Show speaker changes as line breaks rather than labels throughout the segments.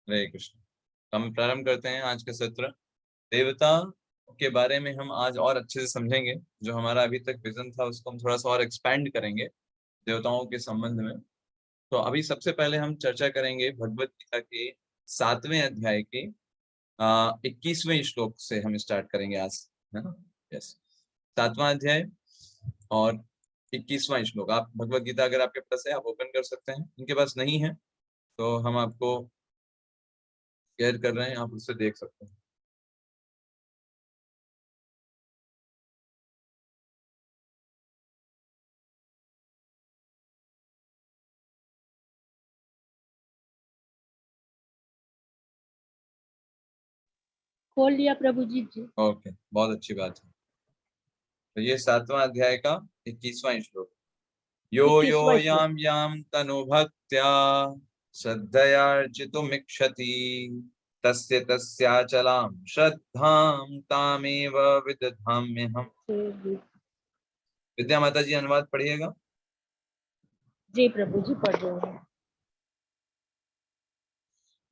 हरे कृष्ण। हम प्रारंभ करते हैं आज का सत्र। देवता के बारे में हम आज और अच्छे से समझेंगे। जो हमारा अभी तक विजन था उसको हम थोड़ा सा और एक्सपैंड करेंगे देवताओं के संबंध में। तो अभी सबसे पहले हम चर्चा करेंगे भगवत गीता के 7वें अध्याय के 21वें श्लोक से हम स्टार्ट करेंगे आज, है ना। यस, 7वां अध्याय और 21वां श्लोक। आप भगवत गीता अगर आपके पास है आप ओपन कर सकते हैं, इनके पास नहीं है तो हम आपको शेयर कर रहे हैं, आप उससे देख सकते हैं।
खोल लिया प्रभु जी।
ओके, बहुत अच्छी बात है। तो ये 7वां अध्याय का 21वां श्लोक। यो यो
21वां श्लोक।
याम याम तनु भक्त्या श्रद्धयार्चितुमिच्छति तस्य तस्याचलां श्रद्धां तामेव विदधाम्यहम्। विद्या माता जी अनुवाद पढ़िएगा।
जी प्रभु जी, पढ़ रहे हैं।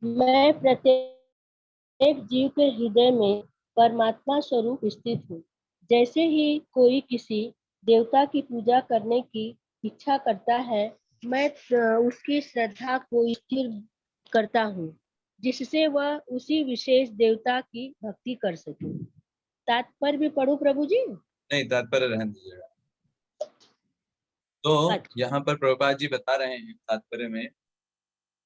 मैं प्रत्येक जीव के हृदय में परमात्मा स्वरूप स्थित हूँ। जैसे ही कोई किसी देवता की पूजा करने की इच्छा करता है, मैं उसकी श्रद्धा को स्थिर करता हूँ, जिससे वह उसी विशेष देवता की भक्ति कर सके। तात्पर्य भी पढ़ूं प्रभु जी?
नहीं, तात्पर्य रहने दीजिएगा। तो
अच्छा।
यहाँ पर प्रभुपाद जी बता रहे हैं तात्पर्य में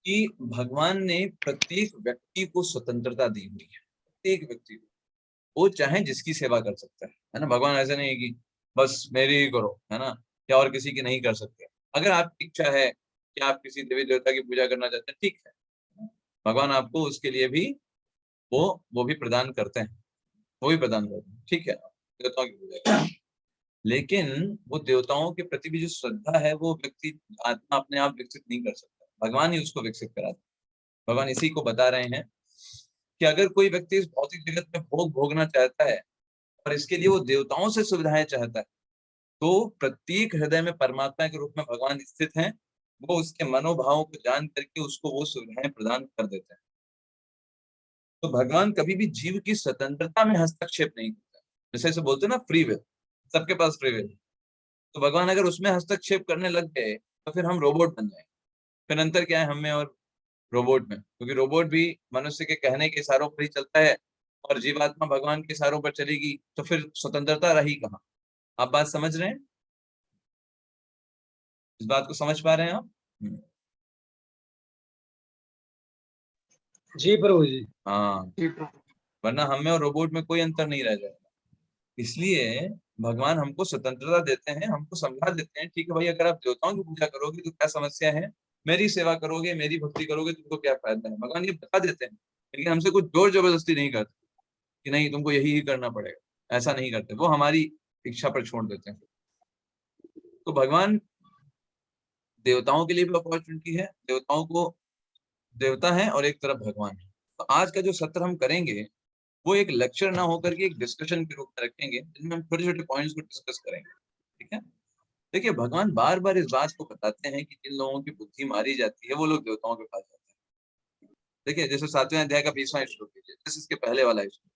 कि भगवान ने प्रत्येक व्यक्ति को स्वतंत्रता दी हुई है। प्रत्येक व्यक्ति को वो चाहे जिसकी सेवा कर सकता है ना। भगवान ऐसे नहीं कि बस मेरी ही करो, है ना, या और किसी की नहीं कर सकते। अगर आपकी इच्छा है कि आप किसी देवी देवता की पूजा करना चाहते हैं, ठीक है, भगवान आपको उसके लिए भी वो भी प्रदान करते हैं, वो भी प्रदान करते हैं, ठीक है, देवताओं की पूजा करते हैं। लेकिन वो देवताओं के प्रति भी जो श्रद्धा है वो व्यक्ति आत्मा अपने आप विकसित नहीं कर सकता, भगवान ही उसको विकसित कराते हैं। भगवान इसी को बता रहे हैं कि अगर कोई व्यक्ति इस भौतिक जगत में भोग भोगना चाहता है और इसके लिए वो देवताओं से सुविधाएं चाहता है, तो प्रत्येक हृदय में परमात्मा के रूप में भगवान स्थित हैं। वो उसके मनोभावों को जान करके उसको वो सुविधाएं प्रदान कर देते हैं। तो भगवान कभी भी जीव की स्वतंत्रता में हस्तक्षेप नहीं करता। जैसे ऐसे बोलते हैं ना, फ्री विल, सबके पास फ्री विल। तो भगवान अगर उसमें हस्तक्षेप करने लग गए तो फिर हम रोबोट बन जाएंगे। फिर अंतर क्या है हम में और रोबोट में? क्योंकि रोबोट भी मनुष्य के कहने के इशारों पर ही चलता है और जीवात्मा भगवान के इशारों पर चलेगी, तो फिर स्वतंत्रता रही कहाँ? आप बात समझ रहे हैं? इस बात को समझ पा रहे हैं आप?
जी प्रभु जी।
हाँ, वरना हम में और रोबोट में कोई अंतर नहीं रह जाएगा। इसलिए भगवान हमको स्वतंत्रता देते हैं, हमको समझा देते हैं, ठीक है भाई, अगर आप देवताओं की पूजा करोगे तो क्या समस्या है, मेरी सेवा करोगे, मेरी भक्ति करोगे, तुमको क्या फायदा है। भगवान ये बता देते हैं, लेकिन हमसे कुछ जोर जबरदस्ती नहीं करते कि नहीं तुमको यही ही करना पड़ेगा, ऐसा नहीं करते। वो हमारी इच्छा पर छोड़ देते हैं। तो भगवान देवताओं के लिए भी अपॉर्चुनिटी है, देवताओं को देवता है और एक तरफ भगवान है। तो आज का जो सत्र हम करेंगे वो एक लेक्चर ना होकर के एक डिस्कशन के रूप में रखेंगे, जिसमें हम छोटे छोटे पॉइंट्स को डिस्कस करेंगे, ठीक है। देखिए, भगवान बार बार इस बात को बताते हैं कि जिन लोगों की बुद्धि मारी जाती है वो लोग देवताओं के पास जाते हैं। देखिए, जैसे 7वें अध्याय का 20वां श्लोक लीजिए, जैसे इसके पहले वाला श्लोक।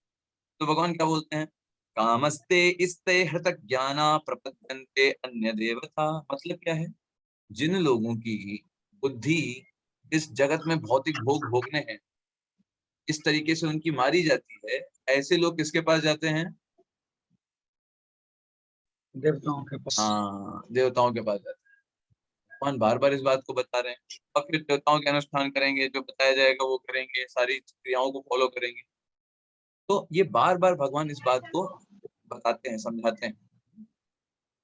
तो भगवान क्या बोलते हैं? कामस्ते इस्ते हृत ज्ञाना प्रपद्यन्ते अन्य देवता। मतलब क्या है? जिन लोगों की बुद्धि इस जगत में भौतिक भोग भोगने हैं, इस तरीके से उनकी मारी जाती है, ऐसे लोग किसके पास जाते हैं?
देवताओं के पास।
हाँ, देवताओं के पास जाते हैं। भगवान बार बार इस बात को बता रहे हैं। और फिर देवताओं के अनुष्ठान करेंगे, जो बताया जाएगा वो करेंगे, सारी क्रियाओं को फॉलो करेंगे। तो ये बार बार भगवान इस बात को बताते हैं, समझाते हैं।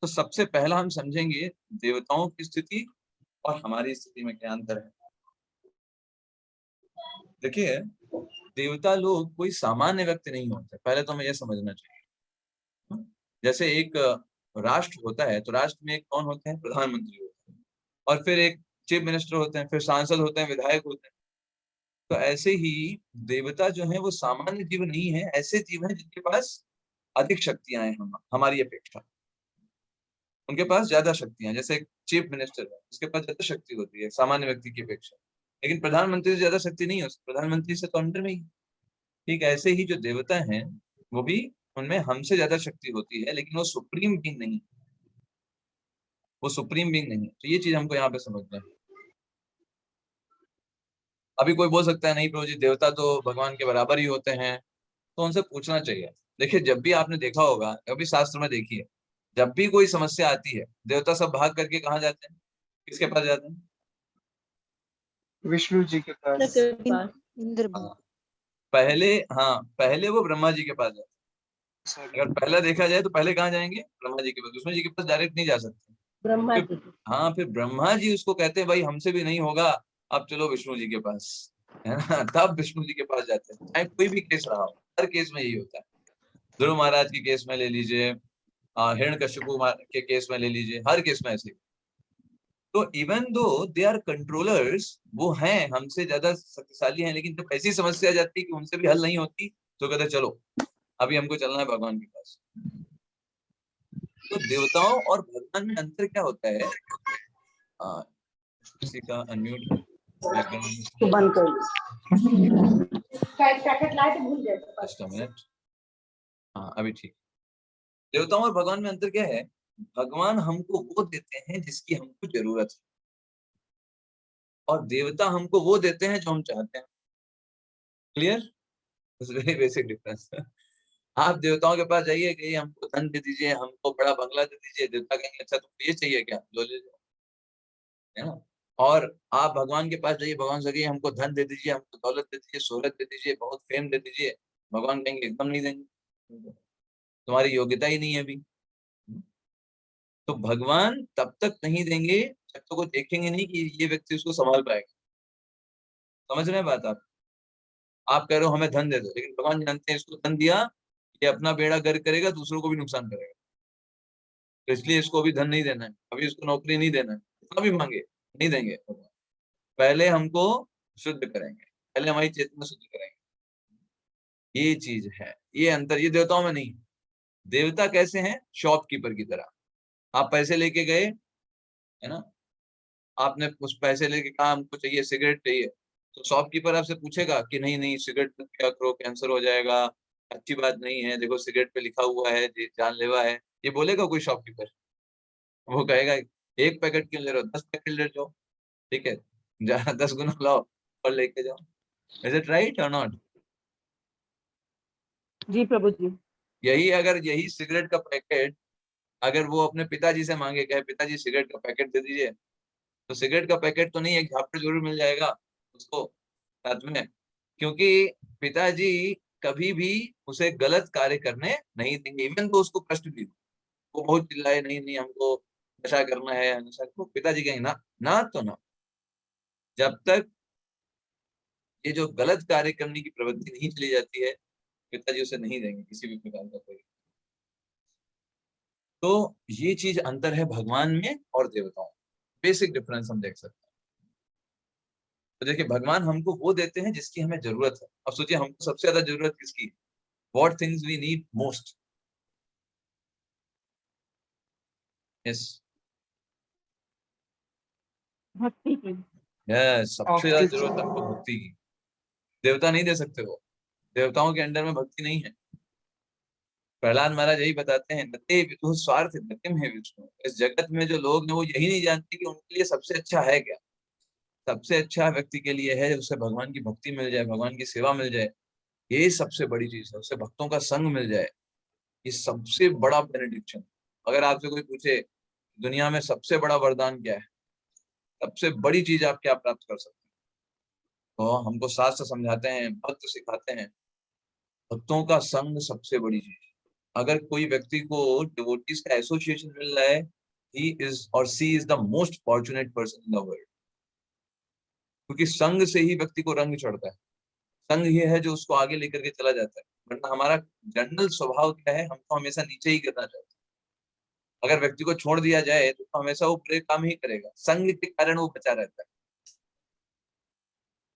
तो सबसे पहला हम समझेंगे देवताओं की स्थिति और हमारी स्थिति में क्या अंतर है। देखिए, देवता लोग कोई सामान्य व्यक्ति नहीं होते, पहले तो हमें यह समझना चाहिए। जैसे एक राष्ट्र होता है तो राष्ट्र में एक कौन होते हैं? प्रधानमंत्री होते हैं, और फिर एक चीफ मिनिस्टर होते हैं, फिर सांसद होते हैं, विधायक होते हैं। तो ऐसे ही देवता जो हैं वो सामान्य जीव नहीं है, ऐसे जीव हैं जिनके पास अधिक शक्तियां हैं हमारी अपेक्षा। उनके पास ज्यादा शक्तियां, जैसे एक चीफ मिनिस्टर है उसके पास ज्यादा शक्ति होती है सामान्य व्यक्ति की अपेक्षा। लेकिन प्रधानमंत्री से ज्यादा शक्ति नहीं हो सकती, प्रधानमंत्री से तो अंडर में ही। ठीक ऐसे ही जो देवता हैं वो भी, उनमें हमसे ज्यादा शक्ति होती है, लेकिन वो सुप्रीम बीइंग नहीं, वो सुप्रीम बीइंग नहीं। तो ये चीज हमको यहाँ पे समझना है। अभी कोई बोल सकता है नहीं प्रभु जी, देवता तो भगवान के बराबर ही होते हैं, तो उनसे पूछना चाहिए। देखिए, जब भी आपने देखा होगा, कभी शास्त्र में देखिए, जब भी कोई समस्या आती है, देवता सब भाग करके कहाँ जाते हैं, किसके पास जाते हैं?
विष्णु जी के
कृष्ण
पास।
के पास।
इंद्र
हाँ, पहले, हाँ पहले वो ब्रह्मा जी के पास जाते हैं। अगर पहला देखा जाए तो पहले कहाँ जाएंगे? ब्रह्मा जी के पास। विष्णु जी के पास डायरेक्ट नहीं जा सकते।
ब्रह्मा
फिर,
जी।
हाँ, फिर ब्रह्मा जी उसको कहते हैं भाई हमसे भी नहीं होगा, अब चलो विष्णु जी के पास, है ना। तब विष्णु जी के पास जाते हैं, चाहे कोई भी केस रहा हो, हर केस में यही होता है। ध्रुव महाराज के केस में ले लीजिए, हिरण्यकशिपु के केस में ले लीजिए, हर केस में ऐसे। तो even though they are controllers, वो हैं हमसे ज्यादा शक्तिशाली हैं, लेकिन जब ऐसी समस्या आ जाती है कि उनसे भी हल नहीं होती, तो कहते हैं चलो अभी हमको चलना है भगवान के पास। तो देवताओं और भगवान में अंतर क्या होता है? किसी का अनम्यूट बैकग्राउंड,
तो बंद कर
पैकेट लाए तो भूल गए।
Just a minute. हाँ, अभी ठीक। देवताओं और भगवान में अंतर क्या है? भगवान हमको वो देते हैं जिसकी हमको जरूरत है, और देवता हमको वो देते हैं जो हम चाहते हैं। क्लियर? Very basic difference. आप देवताओं के पास जाइए कि हमको धन दे दीजिए, हमको बड़ा बंगला दे दीजिए, देवता कहेंगे अच्छा तुमको ये चाहिए क्या, लो ले लो, है ना। और आप भगवान के पास जाइए, भगवान से कहिए हमको धन दे दीजिए, हमको दौलत दे दीजिए, शोहरत दे दीजिए, बहुत फेम दे दीजिए, भगवान कहेंगे एकदम नहीं देंगे, तुम्हारी योग्यता ही नहीं है अभी। तो भगवान तब तक नहीं देंगे जब तक वो देखेंगे नहीं कि ये व्यक्ति उसको संभाल पाएगा। समझ रहे हैं बात आप कह रहे हो हमें धन दे दो, लेकिन भगवान जानते हैं इसको धन दिया, ये अपना बेड़ा गर्क करेगा, दूसरों को भी नुकसान करेगा, तो इसलिए इसको अभी धन नहीं देना है, अभी इसको नौकरी नहीं देना है, कितना भी मांगे नहीं देंगे भगवान। पहले हमको शुद्ध करेंगे, पहले हमारी चेतना शुद्ध करेंगे। ये चीज है, ये अंतर, ये देवताओं में नहीं। देवता कैसे हैं? शॉपकीपर की तरह। आप पैसे लेके गए, है ना, आपने उस पैसे लेके कहा हमको चाहिए सिगरेट चाहिए, तो शॉपकीपर आपसे पूछेगा कि नहीं नहीं सिगरेट मत क्या करो, कैंसर हो जाएगा, अच्छी बात नहीं है, देखो सिगरेट पे लिखा हुआ है जानलेवा है, ये बोलेगा कोई शॉपकीपर? वो कहेगा एक पैकेट क्यों ले रहे हो, 10 पैकेट ले जाओ, ठीक है, 10 गुना लाओ और लेके जाओ। इज इट राइट और नॉट?
जी प्रभु जी।
यही सिगरेट का पैकेट अगर वो अपने पिताजी से मांगे, कहे पिताजी सिगरेट का पैकेट दे दीजिए, तो सिगरेट का पैकेट तो नहीं, एक झापड़ जरूर मिल जाएगा उसको साथ में, क्योंकि पिताजी कभी भी उसे गलत कार्य करने नहीं देंगे, इवन तो उसको कष्ट भी हो, वो बहुत चिल्लाए नहीं नहीं हमको नशा करना है, नशा, तो पिताजी कहेंगे ना, ना तो ना, जब तक ये जो गलत कार्य करने की प्रवृत्ति नहीं चली जाती है, पिताजी उसे नहीं देंगे किसी भी प्रकार का कोई। तो ये चीज अंतर है भगवान में और देवताओं में, बेसिक डिफरेंस हम देख सकते हैं। तो देखिए, भगवान हमको वो देते हैं जिसकी हमें जरूरत है। अब सोचिए हमको सबसे ज्यादा जरूरत किसकी है? What things we need most? Yes,
भक्ति की।
यस, सबसे ज्यादा जरूरत है हमको भक्ति की। देवता नहीं दे सकते, वो देवताओं के अंडर में भक्ति नहीं है। प्रहलाद महाराज यही बताते हैं, नते विदुः स्वार्थ गतिम है विष्णु। इस जगत में जो लोग हैं वो यही नहीं जानते कि उनके लिए सबसे अच्छा है क्या। सबसे अच्छा व्यक्ति के लिए है उसे भगवान की भक्ति मिल जाए, भगवान की सेवा मिल जाए, ये सबसे बड़ी चीज है, उसे भक्तों का संग मिल जाए, ये सबसे बड़ा बेनेडिक्शन। अगर आपसे कोई पूछे दुनिया में सबसे बड़ा वरदान क्या है, सबसे बड़ी चीज आप क्या प्राप्त कर सकते हैं, तो हमको शास्त्र समझाते हैं, भक्त सिखाते हैं, भक्तों का संग सबसे बड़ी चीज। अगर कोई व्यक्ति को डिवोटीज का एसोसिएशन मिल रहा है, ही इज और she is the most fortunate person in the world, क्योंकि संग से ही व्यक्ति को रंग चढ़ता है, संग ये है जो उसको आगे लेकर के चला जाता है। वरना हमारा जनरल स्वभाव क्या है, हमको हमेशा नीचे ही गिरना चाहते हैं। अगर व्यक्ति को छोड़ दिया जाए तो हमेशा वो बुरे काम ही करेगा, संग के कारण वो बचा रहता है।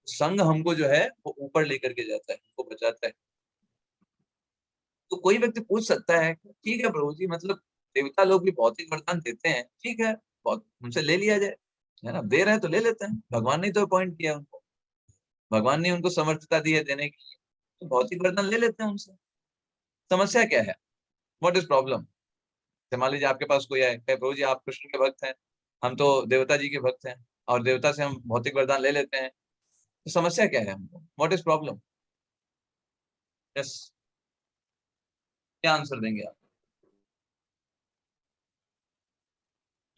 संग हमको जो है वो ऊपर लेकर के जाता है, हमको बचाता है। तो कोई व्यक्ति पूछ सकता है ठीक है प्रभु जी, मतलब देवता लोग भी भौतिक वरदान देते हैं, ठीक है, बहुत उनसे ले लिया जाए, है ना, दे रहे हैं तो ले लेते हैं, भगवान ने तो अपॉइंट किया उनको। भगवान ने उनको समर्थता दी है देने की, तो भौतिक वरदान ले लेते हैं उनसे। समस्या क्या है? What is problem? मान लीजिए आपके पास कोई है, कहे प्रभु जी आप कृष्ण के भक्त हैं, हम तो देवता जी के भक्त हैं, और देवता से हम भौतिक वरदान ले लेते हैं, तो समस्या क्या है हमको? What is problem? यस, क्या आंसर देंगे आप,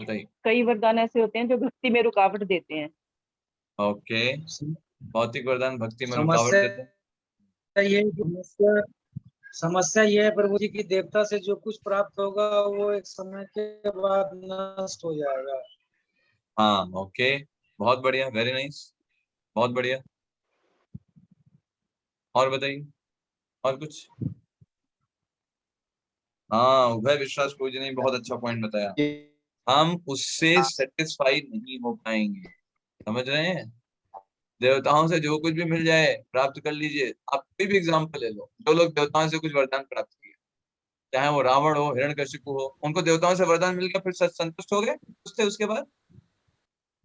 बताइए।
कई वरदान ऐसे होते हैं जो भक्ति में रुकावट देते हैं।
ओके, भौतिक वरदान भक्ति में रुकावट
समस्या
देते हैं।
समस्या ये है प्रभु जी की देवता से जो कुछ प्राप्त होगा वो एक समय के बाद नष्ट हो जाएगा।
हाँ, ओके, बहुत बढ़िया, वेरी नाइस, बहुत बढ़िया। और बताइए, और कुछ? हाँ, उभय विश्वास प्रभु जी ने बहुत अच्छा पॉइंट बताया, हम उससे सेटिस्फाई नहीं हो पाएंगे, समझ रहे हैं? देवताओं से जो कुछ भी मिल जाए प्राप्त कर लीजिए। आप कोई भी एग्जाम्पल ले लो, जो लोग देवताओं से कुछ वरदान प्राप्त किए, चाहे वो रावण हो, हिरण्यकशिपु हो, उनको देवताओं से वरदान मिल गया, फिर संतुष्ट हो गए उससे उसके बाद?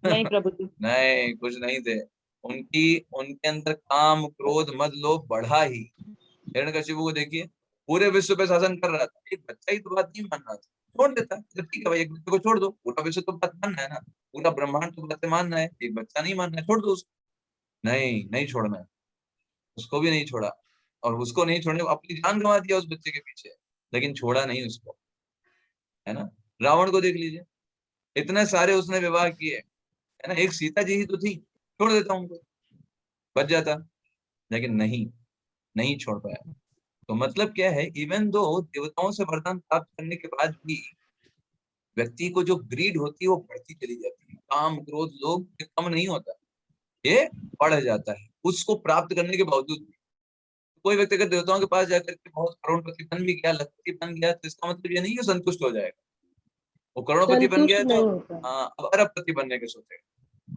नहीं प्रभु जी।
नहीं, कुछ नहीं थे। उनके अंदर काम, क्रोध, मद, लोभ बढ़ा ही। हिरण्यकशिपु को देखिए, पूरे विश्व पे शासन कर रहा था, एक बच्चा ही तो बात नहीं मान रहा था, छोड़ देता। तो ठीक है भाई, एक बच्चे को छोड़ दो, पूरा विश्व तो बात मानना है ना, पूरा ब्रह्मांड तो बातें मानना है, एक बच्चा नहीं मानना है, छोड़ दो उसको। नहीं, नहीं छोड़ना है, उसको भी नहीं छोड़ा, और उसको नहीं छोड़ने, अपनी जान गंवा दिया उस बच्चे के पीछे, लेकिन छोड़ा नहीं उसको, है ना? रावण को देख लीजिए, इतने सारे उसने विवाह किए, है ना, एक सीता जी ही तो थी, छोड़ देता उनको, बच जाता, लेकिन नहीं, नहीं छोड़ पाया। तो मतलब क्या है, इवन दो देवताओं से वरदान प्राप्त करने के बाद भी व्यक्ति को जो ग्रीड होती है वो बढ़ती चली जाती है, काम, क्रोध, लोभ ये कम नहीं होता, ये बढ़ जाता है उसको प्राप्त करने के बावजूद भी। कोई व्यक्ति अगर देवताओं के पास जाकर के बहुत करोड़पति बन भी गया, लखपति बन गया, तो इसका मतलब ये नहीं कि संतुष्ट हो जाएगा। वो करोड़पति बन
संतुष्ट
गया तो
नहीं होता।
हाँ, अब अरबपति बनने के सोचेगा,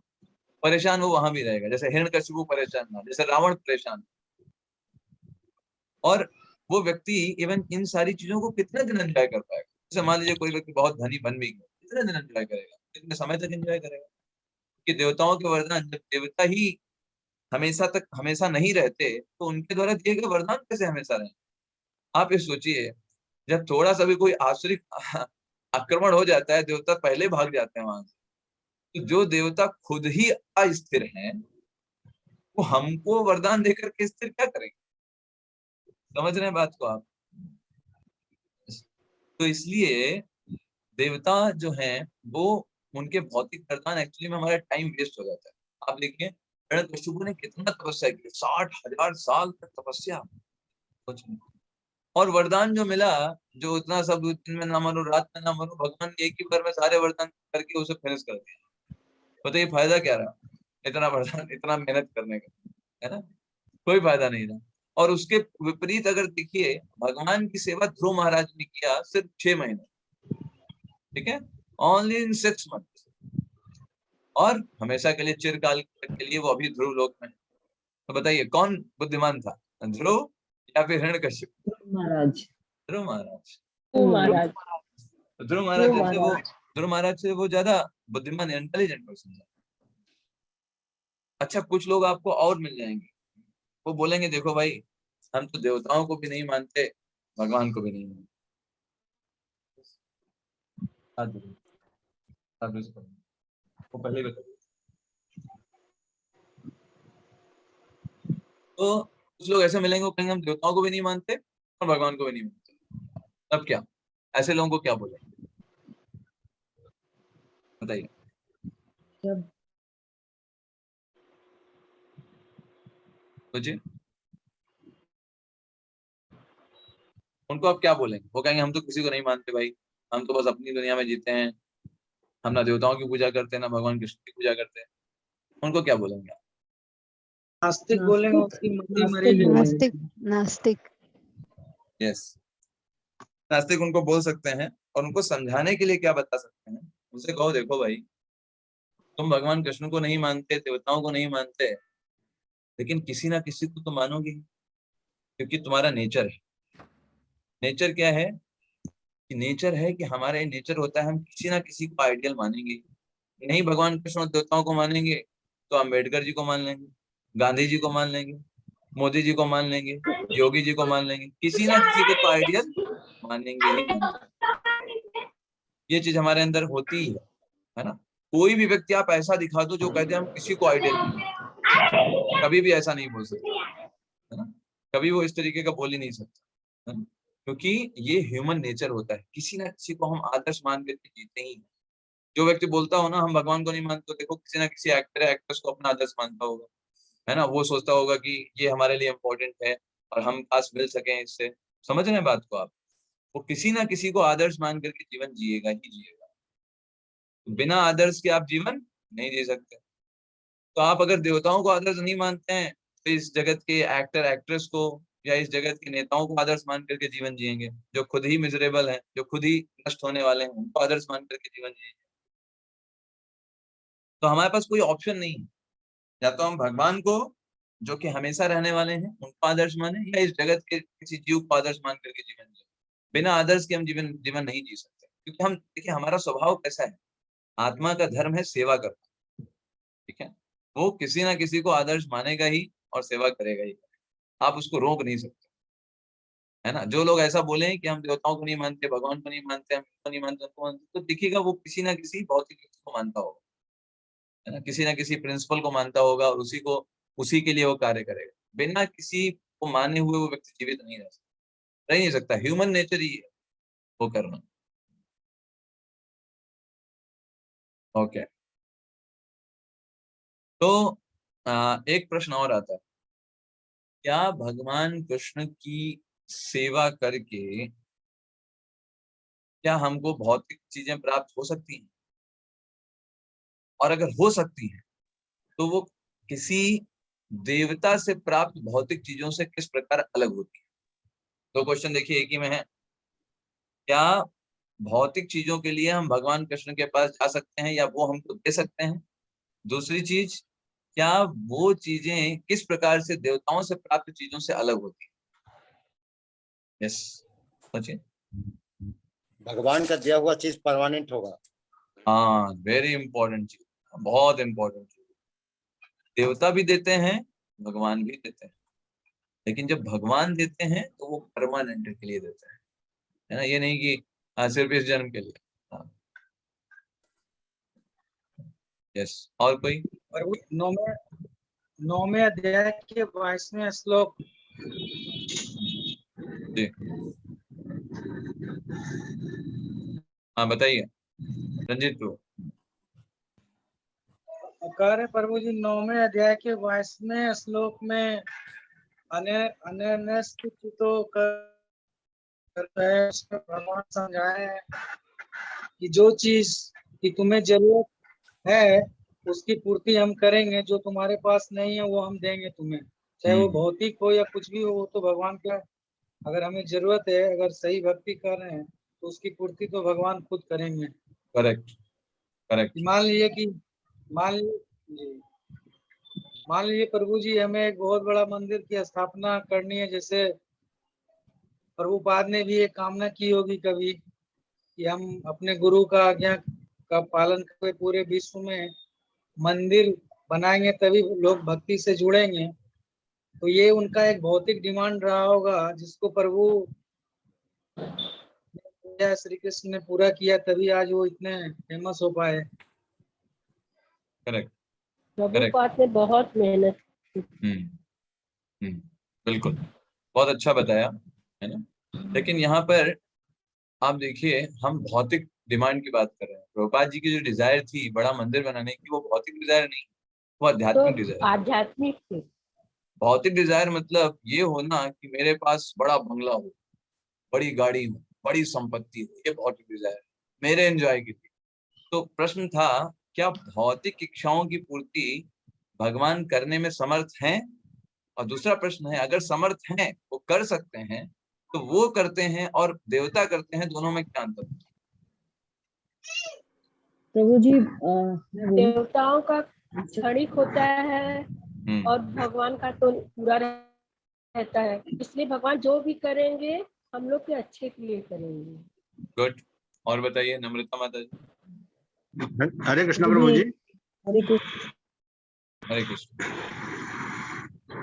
परेशान वो वहां भी रहेगा, जैसे हिरण्यकशिपु परेशान था, जैसे रावण परेशान। और वो व्यक्ति इवन इन सारी चीजों को कितने दिन एंजॉय कर पाएगा? जैसे मान लीजिए कोई व्यक्ति बहुत धनी बन भी गया, कितने दिन एंजॉय करेगा, कितने समय तक एंजॉय करेगा? कि देवताओं के वरदान, जब देवता ही हमेशा नहीं रहते, तो उनके द्वारा दिए गए वरदान कैसे हमेशा रहे? आप ये सोचिए, जब थोड़ा सा भी कोई आश्रित आक्रमण हो जाता है, देवता पहले भाग जाते हैं वहां से। तो जो देवता खुद ही अस्थिर हैं, वो हमको वरदान देकर के स्थिर क्या करेंगे? समझ रहे हैं बात को आप? तो इसलिए देवता जो हैं वो, उनके भौतिक वरदान एक्चुअली में हमारा टाइम वेस्ट हो जाता है। आप देखिए, हिरण्यकशिपु ने कितना तपस्या की, 60,000 साल तक तपस्या, कुछ नहीं। और वरदान जो मिला, जो इतना सब दिन में ना मरो रात में ना मरो, भगवान ने एक ही बार में सारे वरदान करके उसे फिनिश कर दिया। बताइए फायदा क्या रहा इतना वरदान, इतना मेहनत करने का, है ना? कोई फायदा नहीं था। और उसके विपरीत अगर देखिए, भगवान की सेवा ध्रुव महाराज ने किया सिर्फ 6 महीने, ठीक है, ओनली इन 6 मंथ, और हमेशा के लिए, चिरकाल के लिए वो अभी ध्रुव लोक में। तो बताइए कौन बुद्धिमान था, ध्रुव या फिर हिरण्यकशिप?
महाराज।
ध्रुव महाराज।
ओ महाराज।
ध्रुव
ओ
महाराज जैसे वो,
महाराज।
ध्रुव महाराज से वो ज्यादा बुद्धिमान, इंटेलिजेंट पर्सन था। अच्छा, कुछ लोग आपको और मिल जाएंगे, वो बोलेंगे देखो भाई, हम तो देवताओं को भी नहीं मानते, भगवान को भी नहीं मानते। वो पहले ही बता। तो कुछ लोग ऐसे मिलेंगे, वो कहेंगे हम देवताओं को भी नहीं मानते और भगवान को भी नहीं मानते। तब क्या, ऐसे लोगों को क्या बोले, बताइए? सोचिए, उनको आप क्या बोलेंगे? वो कहेंगे हम तो किसी को नहीं मानते भाई, हम तो बस अपनी दुनिया में जीते हैं, हम ना देवताओं की पूजा करते हैं ना भगवान कृष्ण की पूजा करते हैं। उनको क्या बोलेंगे आप?
नास्तिक बोलेंगे, उसकी मति मरी हुई है।
नास्तिक। नास्तिक।
यस, नास्तिक उनको बोल सकते हैं, और उनको समझाने के लिए क्या बता सकते हैं, उनसे कहो देखो भाई, तुम भगवान कृष्ण को नहीं मानते, देवताओं को नहीं मानते, लेकिन किसी ना किसी को तो मानोगे ही, क्योंकि तुम्हारा नेचर है। नेचर क्या है? कि नेचर है कि हमारा ये नेचर होता है, हम किसी ना किसी को आइडियल मानेंगे। नहीं भगवान कृष्ण और देवताओं को मानेंगे तो अम्बेडकर जी को मान लेंगे, गांधी जी को मान लेंगे, मोदी जी को मान लेंगे, योगी जी को मान लेंगे, किसी ना किसी को तो आइडियल मानेंगे ही मानेंगे। ये चीज हमारे अंदर होती है ना। कोई भी व्यक्ति आप ऐसा दिखा दो जो कहते हैं हम किसी को आइडियल नहीं मानते, कभी भी ऐसा नहीं बोल सकते, है ना। कभी वो इस तरीके का बोल ही नहीं सकता, है ना? क्योंकि ये ह्यूमन नेचर होता है, किसी ना किसी को हम आदर्श मान करके जीते ही हैं। जो व्यक्ति बोलता हो ना हम भगवान को नहीं मानते, तो देखो किसी ना किसी एक्टर या एक्ट्रेस को अपना आदर्श मानता होगा, है ना। वो सोचता होगा कि ये हमारे लिए इम्पोर्टेंट है और हम पास मिल सकें इससे। समझ रहे हैं बात को आप। वो किसी ना किसी को आदर्श मान करके जीवन जिएगा ही जिएगा। बिना आदर्श के आप जीवन नहीं जी सकते। तो आप अगर देवताओं को आदर्श नहीं मानते हैं तो इस जगत के एक्टर एक्ट्रेस को या इस जगत के नेताओं को आदर्श मान करके जीवन जिएंगे, जो खुद ही मिजरेबल हैं, जो खुद ही नष्ट होने वाले हैं, उनको आदर्श मान करके जीवन जिएंगे। तो हमारे पास कोई ऑप्शन नहीं है, या तो हम भगवान को जो कि हमेशा रहने वाले हैं उनको आदर्श माने, या इस जगत के किसी जीव को आदर्श मान करके जीवन जिए। बिना आदर्श के हम जीवन नहीं जी सकते, क्योंकि हम देखिए हमारा स्वभाव कैसा है, आत्मा का धर्म है सेवा करना, ठीक है। वो किसी ना किसी को आदर्श मानेगा ही और सेवा करेगा ही, आप उसको रोक नहीं सकते, है ना। जो लोग ऐसा बोले कि हम देवताओं को नहीं मानते, भगवान को नहीं मानते, हम इनको नहीं मानते, उनको मानते, तो दिखेगा वो किसी ना किसी भौतिक व्यक्ति को मानता होगा, है ना, किसी ना किसी प्रिंसिपल को मानता होगा और उसी के लिए वो कार्य करेगा। बिना किसी को माने हुए वो व्यक्ति जीवित नहीं रह नहीं सकता। ह्यूमन नेचर ही है वो करना। ओके, तो एक प्रश्न और आता है, क्या भगवान कृष्ण की सेवा करके क्या हमको भौतिक चीजें प्राप्त हो सकती हैं? और अगर हो सकती हैं तो वो किसी देवता से प्राप्त भौतिक चीजों से किस प्रकार अलग होती है? दो क्वेश्चन देखिए एक ही में है। क्या भौतिक चीजों के लिए हम भगवान कृष्ण के पास जा सकते हैं या वो हमको दे सकते हैं? दूसरी चीज, क्या वो चीजें किस प्रकार से देवताओं से प्राप्त चीजों से अलग होती है? यस, सोचिए।
भगवान का दिया हुआ चीज परमानेंट होगा।
हाँ, वेरी इंपॉर्टेंट चीज, बहुत इंपॉर्टेंट चीज। देवता भी देते हैं, भगवान भी देते हैं, लेकिन जब भगवान देते हैं तो वो परमानेंट के लिए देते हैं, है ना। ये नहीं कि सिर्फ इस जन्म के लिए। हाँ, यस। और कोई?
और वो नौवें अध्याय के 22वें श्लोक।
जी, हाँ बताइए रंजीत प्रभु।
कह रहे प्रभु जी 9वें अध्याय के 22वें श्लोक में भगवान समझाए हैं कि जो चीज की तुम्हें जरूरत है उसकी पूर्ति हम करेंगे, जो तुम्हारे पास नहीं है वो हम देंगे तुम्हें, चाहे वो भौतिक हो या कुछ भी हो, वो तो भगवान का। अगर हमें जरूरत है, अगर सही भक्ति कर रहे हैं तो उसकी पूर्ति तो भगवान खुद करेंगे।
Correct, correct.
मान लीजिए प्रभु जी हमें एक बहुत बड़ा मंदिर की स्थापना करनी है, जैसे प्रभुपाद ने भी एक कामना की होगी कभी कि हम अपने गुरु का आज्ञा का पालन करके पूरे विश्व में मंदिर बनाएंगे, तभी लोग भक्ति से जुड़ेंगे। तो ये उनका एक भौतिक डिमांड रहा होगा, जिसको प्रभु श्री कृष्ण ने पूरा किया, तभी आज वो इतने फेमस हो पाए।
करेक्ट,
प्रभुपाद ने बहुत मेहनत की।
बिल्कुल, बहुत अच्छा बताया, है ना। लेकिन यहाँ पर आप देखिए, हम भौतिक डिमांड की बात कर रहे हैं। प्रभुपाद जी की जो डिजायर थी बड़ा मंदिर बनाने की, वो भौतिक डिजायर नहीं, वो आध्यात्मिक
तो
डिजायर।
आध्यात्मिक थी।
भौतिक डिजायर मतलब ये होना कि मेरे पास बड़ा बंगला हो, बड़ी गाड़ी हो, बड़ी संपत्ति हो, ये भौतिक डिजायर मेरे एंजॉय की थी। तो प्रश्न था, क्या भौतिक इच्छाओं की पूर्ति भगवान करने में समर्थ हैं? और दूसरा प्रश्न है, अगर समर्थ हैं, वो कर सकते हैं, तो वो करते हैं और देवता करते हैं, दोनों में क्या अंतर है?
प्रभु जी
देवताओं का क्षणिक होता है और भगवान का तो पूरा रहता है, इसलिए भगवान जो भी करेंगे हम लोग के अच्छे के लिए करेंगे।
गुड। और बताइए नम्रता माता जी।
हरे कृष्ण प्रभु जी।
हरे कृष्ण।
हरे कृष्ण।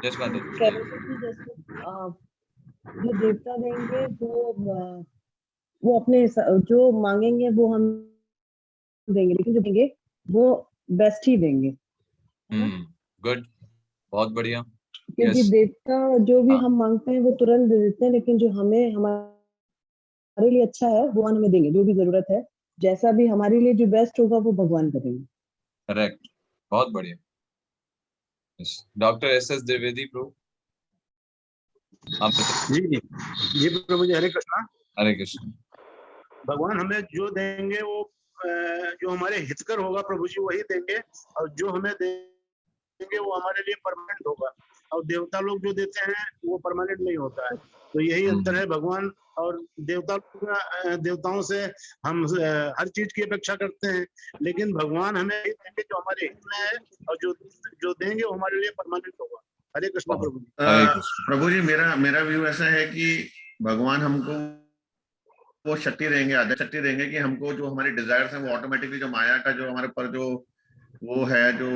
जसवंत जी,
कह रहे थे कि जैसे जो देवता देंगे वो अपने जो मांगेंगे वो हम देंगे, लेकिन जो देंगे वो बेस्ट ही देंगे, है ना?
गुड, बहुत बढ़िया।
क्योंकि
यस,
देवता जो भी
हाँ,
हम मांगते हैं वो तुरंत दे देते हैं, लेकिन जो हमें हमारे लिए अच्छा है वो हमें देंगे, जो भी जरूरत है, जैसा भी हमारे लिए जो बेस्ट होगा वो भगवान करेंगे।
करेक्ट, बहुत बढ़िया। यस, डॉक्टर एस द्विवेदी प्रभु, आप बताइए।
जी जी प्रभु जी, हरे कृष्णा।
हरे कृष्ण।
भगवान हमें जो देंगे वो जो हमारे हितकर होगा प्रभु जी वही देंगे, और जो हमें देंगे वो हमारे लिए परमानेंट होगा, और देवता लोग जो देते हैं वो परमानेंट नहीं होता है। तो यही अंतर है भगवान और देवताओं से हम हर चीज की अपेक्षा करते हैं, लेकिन भगवान हमें यही देंगे जो हमारे हित में है, और जो देंगे वो हमारे लिए परमानेंट होगा। हरे कृष्णा प्रभु जी।
हरे कृष्ण।
प्रभु जी, मेरा व्यू ऐसा है कि भगवान हमको वो शक्ति देंगे, आध्यात्मिक शक्ति देंगे कि हमको जो हमारी डिजायर्स हैं वो ऑटोमेटिकली, जो माया का जो हमारे पर जो वो है, जो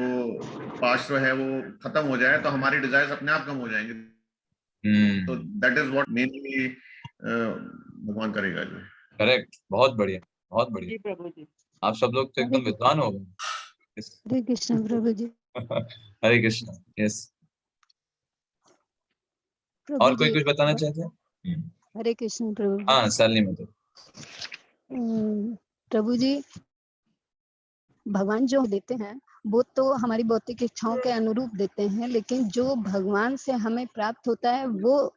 पार्श्व है वो खत्म हो जाए, तो हमारी डिजायर्स अपने आप कम हो जाएंगे। तो दैट इज व्हाट मेनली भगवान करेगा जो।
करेक्ट, बहुत बढ़िया, बहुत बढ़िया।
जी प्रभु जी।
आप सब लोग तो एकदम विद्वान हो गए।
हरे कृष्ण प्रभु जी।
हरे कृष्ण। यस,
प्रभु
और कोई
जी,
कुछ बताना चाहते हैं?
हरे कृष्ण प्रभु जी।
हाँ, शालिनी में तो
प्रभु जी, भगवान जो देते हैं वो तो हमारी भौतिक इच्छाओं के अनुरूप देते हैं, लेकिन जो भगवान से हमें प्राप्त होता है वो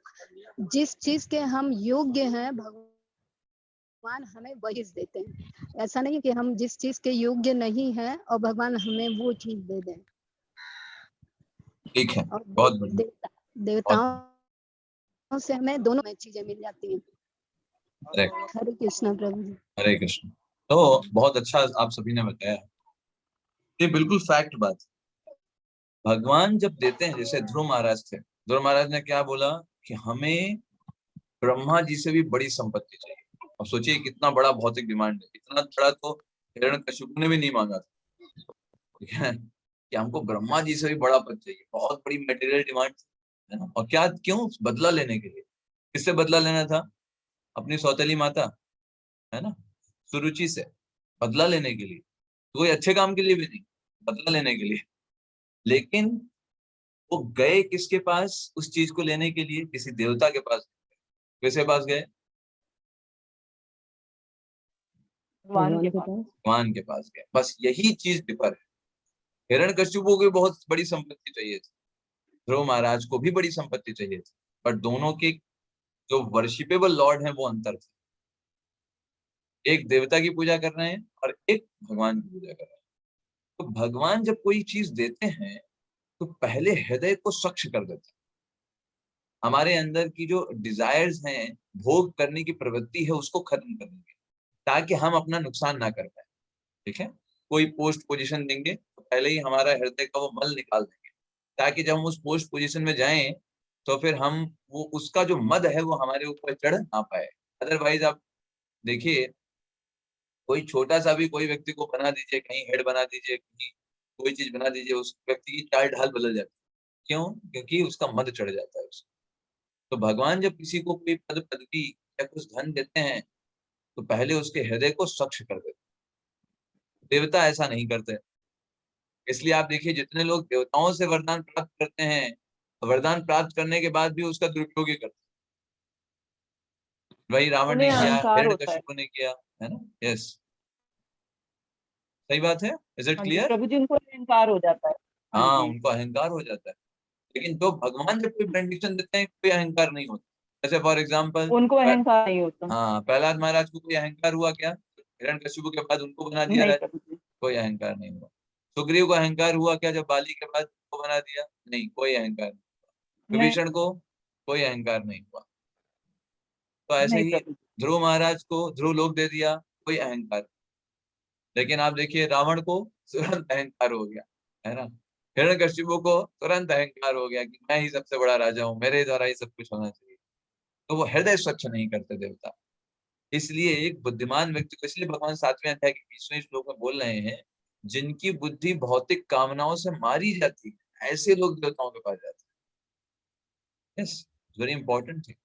जिस चीज के हम योग्य हैं भगवान हमें वही देते हैं। ऐसा नहीं कि हम जिस चीज के योग्य नहीं हैं और भगवान हमें वो चीज दे दें।
ठीक है,
और
बहुत बढ़िया।
देवताओं से हमें दोनों में चीजें मिल जाती हैं।
करेक्ट,
हरे कृष्ण प्रभु जी।
हरे कृष्ण। तो बहुत अच्छा आप सभी ने बताया, ये बिल्कुल फैक्ट बात है। भगवान जब देते हैं, जैसे ध्रुव महाराज थे, ध्रुव महाराज ने क्या बोला कि हमें ब्रह्मा जी से भी बड़ी संपत्ति चाहिए। अब सोचिए कितना बड़ा भौतिक डिमांड है, इतना बड़ा तो हिरण्यकशिपु ने भी नहीं मांगा था, ठीक है, कि हमको ब्रह्मा जी से भी बड़ा पद चाहिए, बहुत बड़ी मटेरियल डिमांड है ना। और क्या, क्यों? बदला लेने के लिए। किससे बदला लेना था? अपनी सौतेली माता, है ना, सुरुचि से बदला लेने के लिए। कोई अच्छे काम के लिए भी नहीं, बदला लेने के लिए। लेकिन वो गए किसके पास उस चीज को लेने के लिए? किसी देवता के पास। किसके पास गए?
भगवान के पास।
भगवान के पास गए। बस यही चीज डिफर है। हिरण्यकशिपु को बहुत बड़ी संपत्ति चाहिए थी, ध्रुव महाराज को भी बड़ी संपत्ति चाहिए थी, पर दोनों के जो वर्शिपेबल लॉर्ड हैं वो अंतर थे। एक देवता की पूजा कर रहे हैं और एक भगवान की पूजा कर रहे हैं। तो भगवान जब कोई चीज देते हैं तो पहले हृदय को स्वच्छ कर देते हैं। हमारे अंदर की जो डिजायर्स हैं, भोग करने की प्रवृत्ति है, उसको खत्म कर देंगे, ताकि हम अपना नुकसान ना कर पाए। ठीक है, कोई पोस्ट पोजीशन देंगे तो पहले ही हमारा हृदय का वो मल निकाल देंगे, ताकि जब हम उस पोस्ट पोजीशन में जाएं तो फिर हम वो उसका जो मद है वो हमारे ऊपर चढ़ ना पाए। अदरवाइज आप देखिए, कोई छोटा सा भी कोई व्यक्ति को बना दीजिए, कहीं हेड बना दीजिए, कहीं कोई चीज बना दीजिए, उस व्यक्ति की चाल ढाल बदल जाती है। क्यों? क्योंकि उसका मद चढ़ जाता है उसको। तो भगवान जब किसी को कोई पद पदवी या कुछ धन देते हैं तो पहले उसके हृदय को स्वच्छ कर देते हैं। देवता ऐसा नहीं करते। इसलिए आप देखिए, जितने लोग देवताओं से वरदान प्राप्त करते हैं, वरदान प्राप्त करने के बाद भी उसका दुरुपयोग ही करते हैं। वही रावण ने
उन्हें
किया,
अहंकार होता है।
हिरण्यकशिपु ने किया, है ना। यस, सही बात है। इज इट
हाँ जी
क्लियर?
प्रभु जी, उनको अहंकार हो जाता है। हाँ
हाँ,
जी।
उनको अहंकार हो जाता है। लेकिन जो भगवान जब कोई बेनिडिक्शन देते हैं, कोई अहंकार नहीं होता। जैसे फॉर एग्जाम्पल,
उनको अहंकार नहीं होता।
हाँ, प्रहलाद महाराज को कोई अहंकार हुआ क्या? हिरण्यकशिपु के बाद उनको बना दिया
नहीं
राजा,
प्रभु जी।
कोई अहंकार नहीं हुआ। सुग्रीव को अहंकार हुआ क्या जब बाली के बाद उनको बना दिया? नहीं, कोई अहंकार नहीं।
नहीं
विभीषण को कोई अहंकार नहीं हुआ। तो ऐसे
नहीं
ही
प्रभु जी।
ध्रुव महाराज को ध्रुव लोक दे दिया, कोई अहंकार। लेकिन आप देखिए, रावण को तुरंत अहंकार हो गया, है ना। हिरण्यकशिपु को तुरंत अहंकार हो गया कि मैं ही सबसे बड़ा राजा हूँ, मेरे द्वारा ही सब कुछ होना चाहिए। तो वो हृदय स्वच्छ नहीं करते देवता। इसलिए एक बुद्धिमान व्यक्ति को, इसलिए भगवान 7वें अध्याय के 20वें श्लोक में बोल रहे हैं, जिनकी बुद्धि भौतिक कामनाओं से मारी जाती है, ऐसे लोग देवताओं के पास जाते हैं। Yes, very important thing.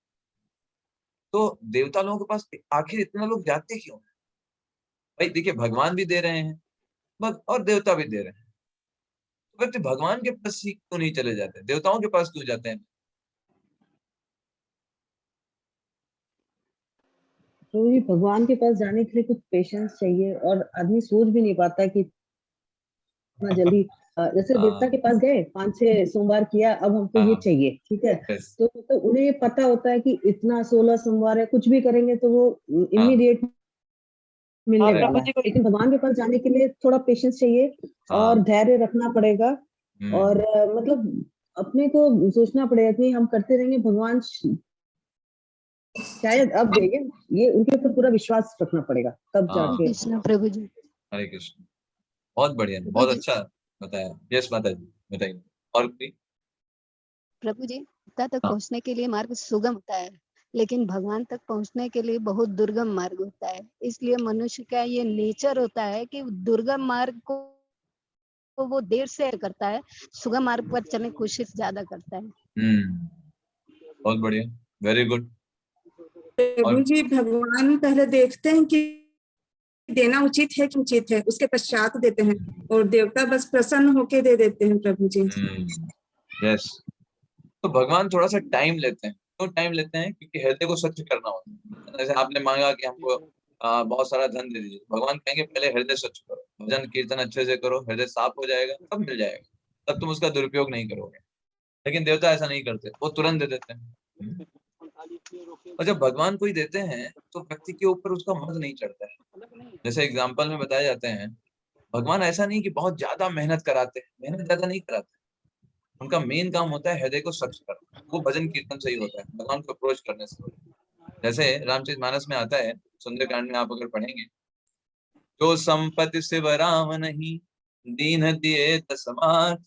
तो देवता लोगों के पास आखिर इतना लोग जाते क्यों? भाई देखिए, भगवान भी दे रहे हैं और देवता भी दे रहे हैं, तो व्यक्ति भगवान के पास ही क्यों नहीं चले जाते, देवताओं के पास क्यों जाते हैं?
तो ये भगवान के पास जाने के लिए कुछ पेशेंस चाहिए, और आदमी सोच भी नहीं पाता कि इतना जल्दी जैसे देवता के पास गए, 5-6 सोमवार किया, अब हमको ये चाहिए, ठीक है,
Yes.
तो उन्हें ये पता होता है कि इतना 16 सोमवार है, कुछ भी करेंगे तो वो इमीडिएट मिलने
हाँ,
वाला
प्रभु
है।
जी को
लेकिन भगवान के पास जाने के लिए थोड़ा पेशेंस चाहिए और धैर्य रखना पड़ेगा, और मतलब अपने को सोचना पड़ेगा कि हम करते रहेंगे, भगवान शायद अब देंगे, ये उनके ऊपर पूरा विश्वास रखना पड़ेगा, तब जाके।
कृष्ण प्रभु जी।
हरे कृष्ण, बहुत बढ़िया, बहुत अच्छा बताया। यस माता जी, बताइए। और कोई?
प्रभु जी, पिता तक पहुंचने के लिए मार्ग सुगम होता है, लेकिन भगवान तक पहुंचने के लिए बहुत दुर्गम मार्ग होता है। इसलिए मनुष्य का ये नेचर होता है कि दुर्गम मार्ग को वो देर से करता है, सुगम मार्ग पर चलने की कोशिश ज्यादा करता है।
बहुत बढ़िया, वेरी गुड।
प्रभु जी, भगवान पहले देखते हैं कि देना उचित है कि उचित है, उसके पश्चात देते हैं, और देवता बस प्रसन्न होके दे देते हैं प्रभु जी।
यस, तो भगवान थोड़ा सा टाइम लेते हैं। क्यों टाइम लेते हैं? क्योंकि हृदय को स्वच्छ करना होता है। जैसे आपने मांगा कि हमको बहुत सारा धन दे दीजिए, भगवान कहेंगे पहले हृदय स्वच्छ करो, भजन कीर्तन अच्छे से करो, हृदय साफ हो जाएगा, तब मिल जाएगा, तब तुम उसका दुरुपयोग नहीं करोगे। लेकिन देवता ऐसा नहीं करते, वो तुरंत दे देते हैं। और जब भगवान कोई देते हैं तो व्यक्ति के ऊपर उसका मद नहीं चढ़ता है। जैसे एग्जाम्पल में बताए जाते हैं, भगवान ऐसा नहीं कि बहुत ज्यादा मेहनत कराते हैं, मेहनत ज्यादा नहीं कराते। उनका मेन काम होता है हृदय को स्वच्छ करना। वो भजन कीर्तन से ही होता है, भगवान को अप्रोच करने से। जैसे रामचरितमानस में आता है, सुंदरकांड में आप अगर पढ़ेंगे, जो संपत्ति शिव राम नहीं, दीन दिए तस्मात्,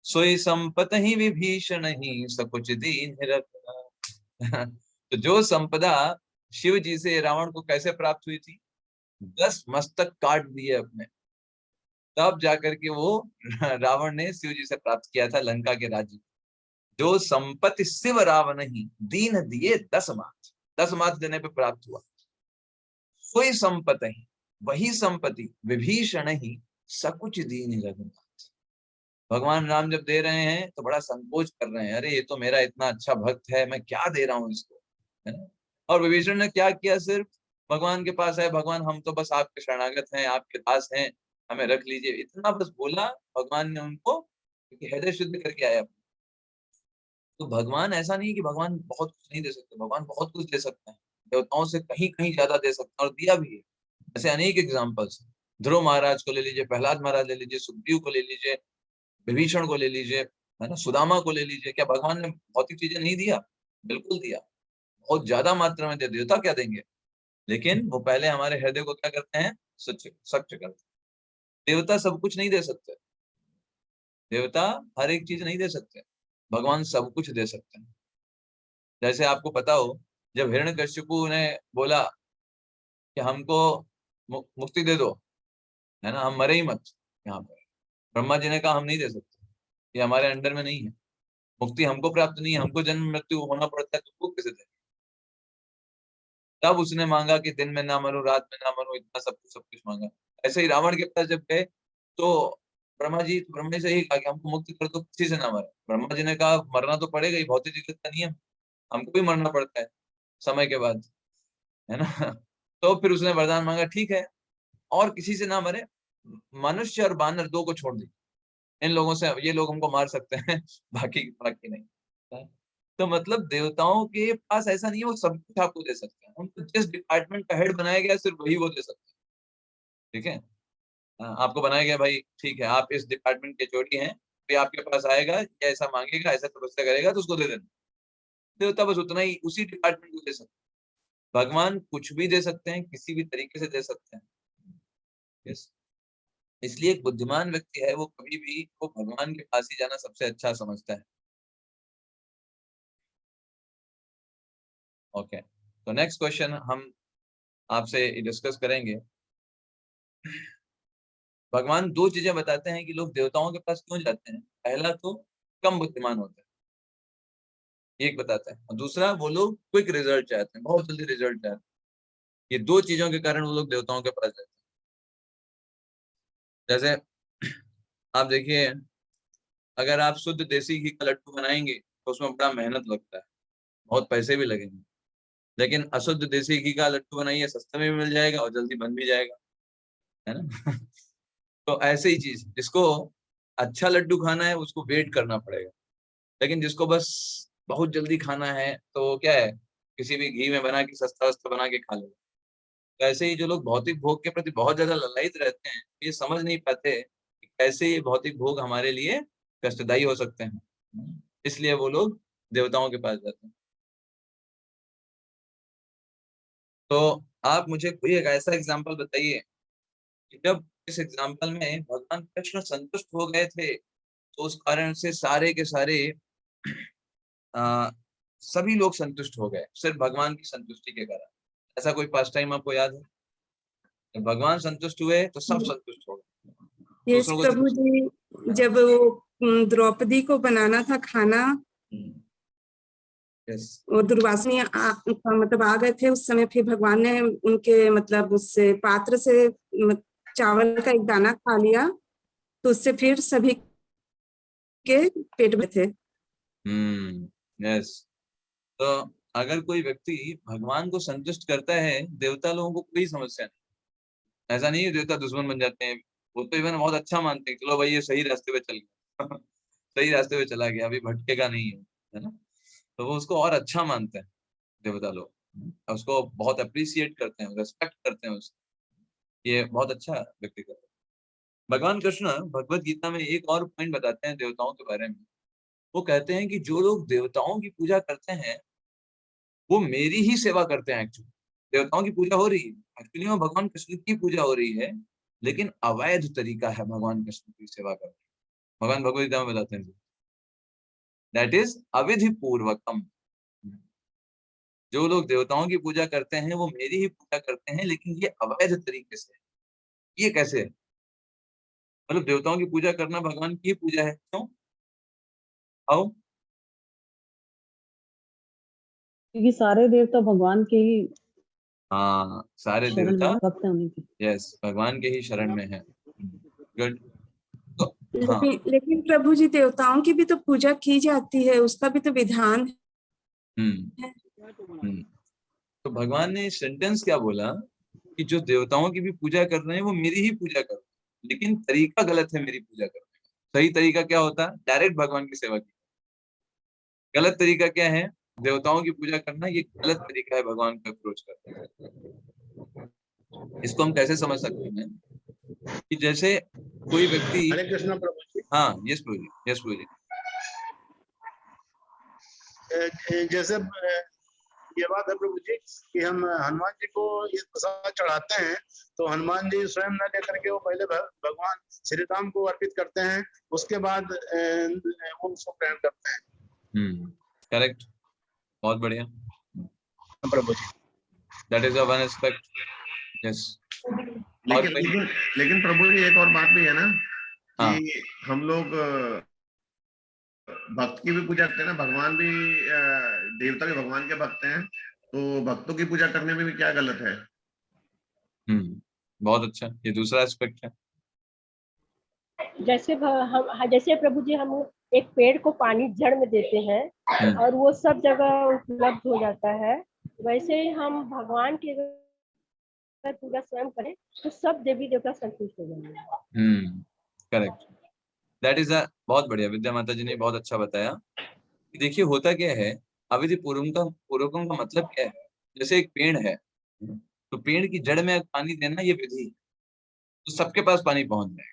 सोई संपत ही विभीषण ही, सकुच दीन रखना। तो जो संपदा शिव जी से रावण को कैसे प्राप्त हुई थी? 10 मस्तक काट दिए अपने, तब जाकर के वो रावण ने शिव जी से प्राप्त किया था लंका के राज्य। जो संपत्ति शिव रावण ही, दीन दिए 10 मात, 10 मात देने पे प्राप्त हुआ। सोई संपत्ति ही, वही संपत्ति विभीषण ही, सकुच दीन रघुनाथ। भगवान राम जब दे रहे हैं तो बड़ा संकोच कर रहे हैं, अरे ये तो मेरा इतना अच्छा भक्त है, मैं क्या दे रहा हूँ इसको, है ना। और विभीषण ने क्या किया? सिर्फ भगवान के पास है, भगवान हम तो बस आपके शरणागत हैं, आपके दास हैं, हमें रख लीजिए, इतना बस बोला। भगवान ने उनको हृदय शुद्ध करके आया। तो भगवान ऐसा नहीं कि भगवान बहुत कुछ नहीं दे सकते, भगवान बहुत कुछ दे सकते हैं, देवताओं से कहीं कहीं ज्यादा दे सकते हैं, और दिया भी है। ऐसे अनेक एग्जाम्पल्स, ध्रुव महाराज को ले लीजिए, प्रहलाद महाराज ले लीजिए, सुग्रीव को ले लीजिए, विभीषण को ले लीजिए, है ना, सुदामा को ले लीजिए। क्या भगवान ने भौतिक चीजें नहीं दिया? बिल्कुल दिया, बहुत ज्यादा मात्रा में दे। देवता क्या देंगे? लेकिन वो पहले हमारे हृदय को क्या करते हैं? स्वच्छ करते हैं। देवता सब कुछ नहीं दे सकते, देवता हर एक चीज नहीं दे सकते, भगवान सब कुछ दे सकते हैं। जैसे आपको पता हो, जब हिरण्यकश्यपु ने बोला कि हमको मुक्ति दे दो, है ना, हम मरे ही मत यहाँ पर, ब्रह्मा जी ने कहा हम नहीं दे सकते, ये हमारे अंडर में नहीं है, मुक्ति हमको प्राप्त नहीं है, हमको जन्म मृत्यु होना पड़ता है, तुमको कैसे दे? तब उसने मांगा कि दिन में ना मरो, रात में ना मरो, इतना सब कुछ मांगा। ऐसे ही रावण के पास जब गए तो ब्रह्मा जी से ही कहा कि हमको मुक्ति कर दो, किसी से ना मरे। ब्रह्मा जी ने कहा मरना तो पड़ेगा ही, भौतिक जगत का नियम, हमको भी मरना पड़ता है समय के बाद, है ना। तो फिर उसने वरदान मांगा, ठीक है, और किसी से ना मरे, मनुष्य और बानर दो को छोड़ दी, इन लोगों से, ये लोग हमको मार सकते हैं, बाकी बाकी नहीं। तो मतलब देवताओं के पास ऐसा नहीं है वो सब कुछ आपको दे सकते हैं, उनको जिस डिपार्टमेंट का हेड बनाया गया सिर्फ वही वो दे सकते हैं। ठीक है, आपको बनाया गया भाई, ठीक है, आप इस डिपार्टमेंट के चोटी हैं, फिर आपके पास आएगा, या ऐसा मांगेगा, ऐसा तपस्या करेगा, तो उसको दे देना। देवता बस उतना ही, उसी डिपार्टमेंट को दे सकते हैं। भगवान कुछ भी दे सकते हैं, किसी भी तरीके से दे सकते हैं। यस, इसलिए एक बुद्धिमान व्यक्ति है वो कभी भी वो भगवान के पास ही जाना सबसे अच्छा समझता है। ओके, तो नेक्स्ट क्वेश्चन हम आपसे डिस्कस करेंगे। भगवान दो चीजें बताते हैं कि लोग देवताओं के पास क्यों जाते हैं। पहला तो कम बुद्धिमान होते हैं, एक बताता है, और दूसरा वो लोग क्विक रिजल्ट चाहते हैं, बहुत जल्दी रिजल्ट चाहते हैं। ये दो चीजों के कारण वो लोग देवताओं के पास जाते हैं। जैसे आप देखिए, अगर आप शुद्ध देसी घी का लड्डू बनाएंगे तो उसमें बड़ा मेहनत लगता है, बहुत पैसे भी लगेंगे। लेकिन अशुद्ध देसी घी का लड्डू बनाइए, सस्ते में भी मिल जाएगा और जल्दी बन भी जाएगा, है ना। तो ऐसे ही चीज, जिसको अच्छा लड्डू खाना है उसको वेट करना पड़ेगा, लेकिन जिसको बस बहुत जल्दी खाना है तो क्या है, किसी भी घी में बना के सस्ता वस्ता बना के खा लेगा। तो ऐसे ही जो लोग भौतिक भोग के प्रति बहुत ज्यादा ललायित रहते हैं, ये समझ नहीं पाते कि कैसे ये भौतिक भोग हमारे लिए कष्टदायी हो सकते हैं, इसलिए वो लोग देवताओं के पास जाते हैं। तो आप मुझे कोई एक ऐसा एग्जाम्पल बताइए कि जब इस एग्जाम्पल में भगवान कृष्ण संतुष्ट हो गए थे, तो उस कारण से सारे के सारे सभी लोग संतुष्ट हो गए सिर्फ भगवान की संतुष्टि के कारण। ऐसा कोई पास्ट टाइम आपको याद है? जब भगवान संतुष्ट हुए तो सब संतुष्ट हो गए।
यस प्रभु जी, जब वो द्रौपदी को बनाना था खाना, वो दुर्वासनी मतलब आ गए थे उस समय, फिर भगवान ने उनके मतलब उससे पात्र से चावल का एक दाना खा लिया, तो उससे फिर सभी के पेट में थे।
यस। तो अगर कोई व्यक्ति भगवान को संतुष्ट करता है, देवता लोगों को कोई समस्या नहीं। ऐसा नहीं है देवता दुश्मन बन जाते हैं, वो तो इवन बहुत अच्छा मानते हैं, चलो भाई ये सही रास्ते पे चल गया सही रास्ते पे चला गया, अभी भटकेगा नहीं है ना। तो वो उसको और अच्छा मानते हैं देवता लोग, उसको बहुत अप्रिशिएट करते हैं, रेस्पेक्ट करते हैं उसको। ये बहुत अच्छा व्यक्ति करता है। भगवान कृष्ण भगवत गीता में एक और पॉइंट बताते हैं देवताओं के बारे में। वो कहते हैं कि जो लोग देवताओं की पूजा करते हैं वो मेरी ही सेवा करते हैं। एक्चुअली देवताओं की पूजा हो रही है, एक्चुअली में भगवान कृष्ण की पूजा हो रही है, लेकिन अवैध तरीका है भगवान कृष्ण की सेवा करना। भगवान भगवत गीता में बताते हैं दैट इज अविधि पूर्वकम। जो लोग देवताओं की पूजा करते हैं वो मेरी ही पूजा करते हैं, लेकिन ये अवैध तरीके से। ये कैसे है? मतलब देवताओं की पूजा करना भगवान की पूजा है, क्यों? आओ,
क्योंकि सारे देवता भगवान के ही
हाँ सारे
शरण में
देवता
भक्त हैं उनके।
यस भगवान के ही शरण में है। गुड। तो हाँ,
लेकिन प्रभु जी, देवताओं की भी तो पूजा की जाती है, उसका भी तो विधान है।
तो भगवान ने सेंटेंस क्या बोला कि जो देवताओं की भी पूजा कर रहे हैं वो मेरी ही पूजा कर रहे हैं, लेकिन तरीका गलत है मेरी पूजा करने का। सही तरीका क्या होता है? डायरेक्ट भगवान की सेवा की। गलत तरीका क्या है? देवताओं की पूजा करना। ये गलत तरीका है भगवान को अप्रोच करना। इसको हम कैसे समझ सकते हैं कि जैसे कोई व्यक्ति,
हरे कृष्ण प्रभु जी।
हाँ यस प्रभु जी, यस प्रभु जी।
जैसे ये बात है प्रभु जी कि हम हनुमान जी को ये प्रसाद चढ़ाते हैं, तो हनुमान जी स्वयं न लेकर के वो पहले भगवान श्री राम को अर्पित करते हैं, उसके बाद वो उसको ग्रहण करते हैं।
करेक्ट, बहुत बढ़िया
Prabhu ji.
That is one aspect. Yes.
लेकिन प्रभु जी एक और बात भी है ना कि हम लोग भक्त की भी पूजा करते हैं ना, भगवान भी देवता भी भगवान के भक्त हैं, तो भक्तों की पूजा करने में भी क्या गलत है?
बहुत अच्छा, ये दूसरा एस्पेक्ट है।
जैसे प्रभु जी हम एक पेड़ को पानी जड़ में देते हैं और वो सब जगह उपलब्ध हो जाता है, वैसे ही हम भगवान की अगर पूजा स्वयं करें तो सब देवी देवता संतुष्ट हो जाएंगे।
करेक्ट, दैट इज अ बहुत बढ़िया। विद्या माता जी ने बहुत अच्छा बताया कि देखिए होता क्या है, अविधि पूर्वकम का मतलब क्या है। जैसे एक पेड़ है, तो पेड़ की जड़ में पानी देना ये विधि, तो सबके पास पानी पहुंच जाए।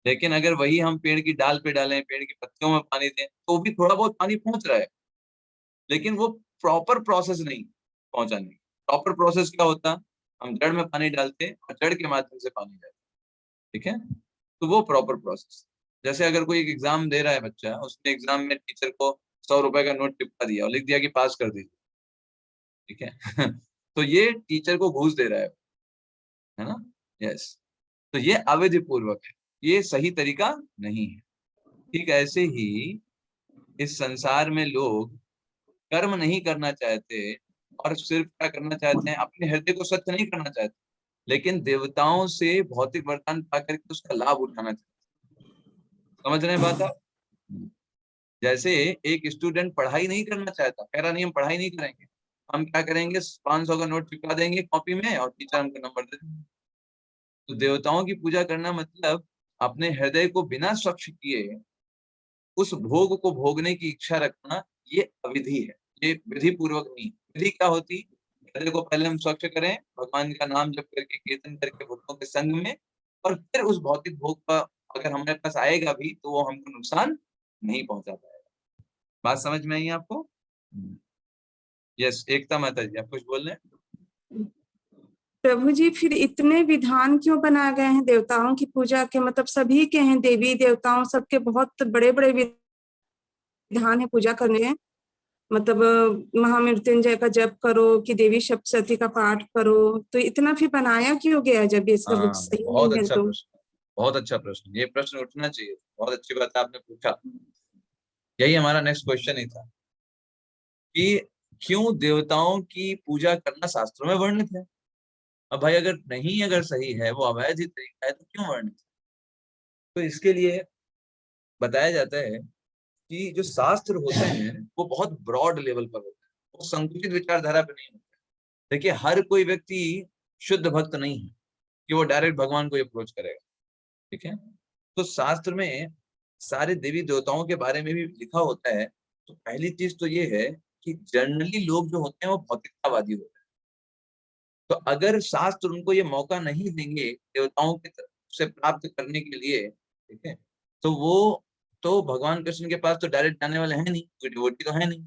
लेकिन अगर वही हम पेड़ की डाल पे डालें, पेड़ की पत्तियों में पानी दें, तो भी थोड़ा बहुत पानी पहुंच रहा है, लेकिन वो प्रॉपर प्रोसेस नहीं पहुंचाने। प्रॉपर प्रोसेस क्या होता? हम जड़ में पानी डालते और जड़ के माध्यम से पानी जाता, ठीक है, तो वो प्रॉपर प्रोसेस। जैसे अगर कोई एक एग्जाम दे रहा है बच्चा, उसने एग्जाम में टीचर को 100 रुपए का नोट चिपका दिया और लिख दिया कि पास कर दीजिए, ठीक है तो ये टीचर को घूस दे रहा है ना। यस, तो ये अवैध पूर्वक है, ये सही तरीका नहीं है। ठीक ऐसे ही इस संसार में लोग कर्म नहीं करना चाहते और सिर्फ क्या करना चाहते हैं, अपने हृदय को स्वच्छ नहीं करना चाहते, लेकिन देवताओं से भौतिक वरदान पा करके उसका लाभ उठाना चाहते हैं। समझ रहे हैं बात आप? जैसे एक स्टूडेंट पढ़ाई नहीं करना चाहता, कह रहा नहीं हम पढ़ाई नहीं करेंगे, हम क्या करेंगे 500 का नोट चिपका देंगे कॉपी में और टीचर हमको नंबर दे देंगे। तो देवताओं की पूजा करना मतलब अपने हृदय को बिना स्वच्छ किए उस भोग को भोगने की इच्छा रखना, ये अविधि है, ये विधि पूर्वक नहीं। विधि क्या होती? हृदय को पहले हम स्वच्छ करें भगवान का नाम जप करके, कीर्तन करके, भक्तों के संग में, और फिर उस भौतिक भोग का अगर हमारे पास आएगा भी तो वो हमको नुकसान नहीं पहुंचा पाएगा। बात समझ में आई आपको? यस, एकता माता जी आप कुछ बोल रहे हैं?
प्रभु जी, फिर इतने विधान क्यों बनाए गए हैं देवताओं की पूजा के? मतलब सभी के हैं, देवी देवताओं सबके बहुत बड़े बड़े विधान है पूजा करने हैं। मतलब महामृत्युंजय का जप करो कि देवी सप्तशती का पाठ करो, तो इतना फिर बनाया क्यों गया जब ये सब
हाँ,
सही
बहुत
नहीं है
अच्छा
तो?
प्रश्न, बहुत अच्छा प्रश्न, ये प्रश्न उठना चाहिए, बहुत अच्छी बात आपने पूछा। यही हमारा नेक्स्ट क्वेश्चन ही था कि क्यों देवताओं की पूजा करना शास्त्रों में वर्णित है। अब भाई अगर नहीं, अगर सही है, वो अवैध तरीका है, तो क्यों वर्णित है? तो इसके लिए बताया जाता है कि जो शास्त्र होते हैं वो बहुत ब्रॉड लेवल पर होते हैं, वो संकुचित विचारधारा पे नहीं होते। देखिए, हर कोई व्यक्ति शुद्ध भक्त नहीं है कि वो डायरेक्ट भगवान को अप्रोच करेगा, ठीक है? तो शास्त्र में सारे देवी देवताओं के बारे में भी लिखा होता है। तो पहली चीज तो ये है कि जनरली लोग जो होते हैं वो भौतिकतावादी होते हैं। तो अगर शास्त्र उनको ये मौका नहीं देंगे देवताओं की तरफ से प्राप्त करने के लिए, ठीक है, तो वो तो भगवान कृष्ण के पास तो डायरेक्ट जाने वाले हैं नहीं, कोई डिवोटी तो है नहीं,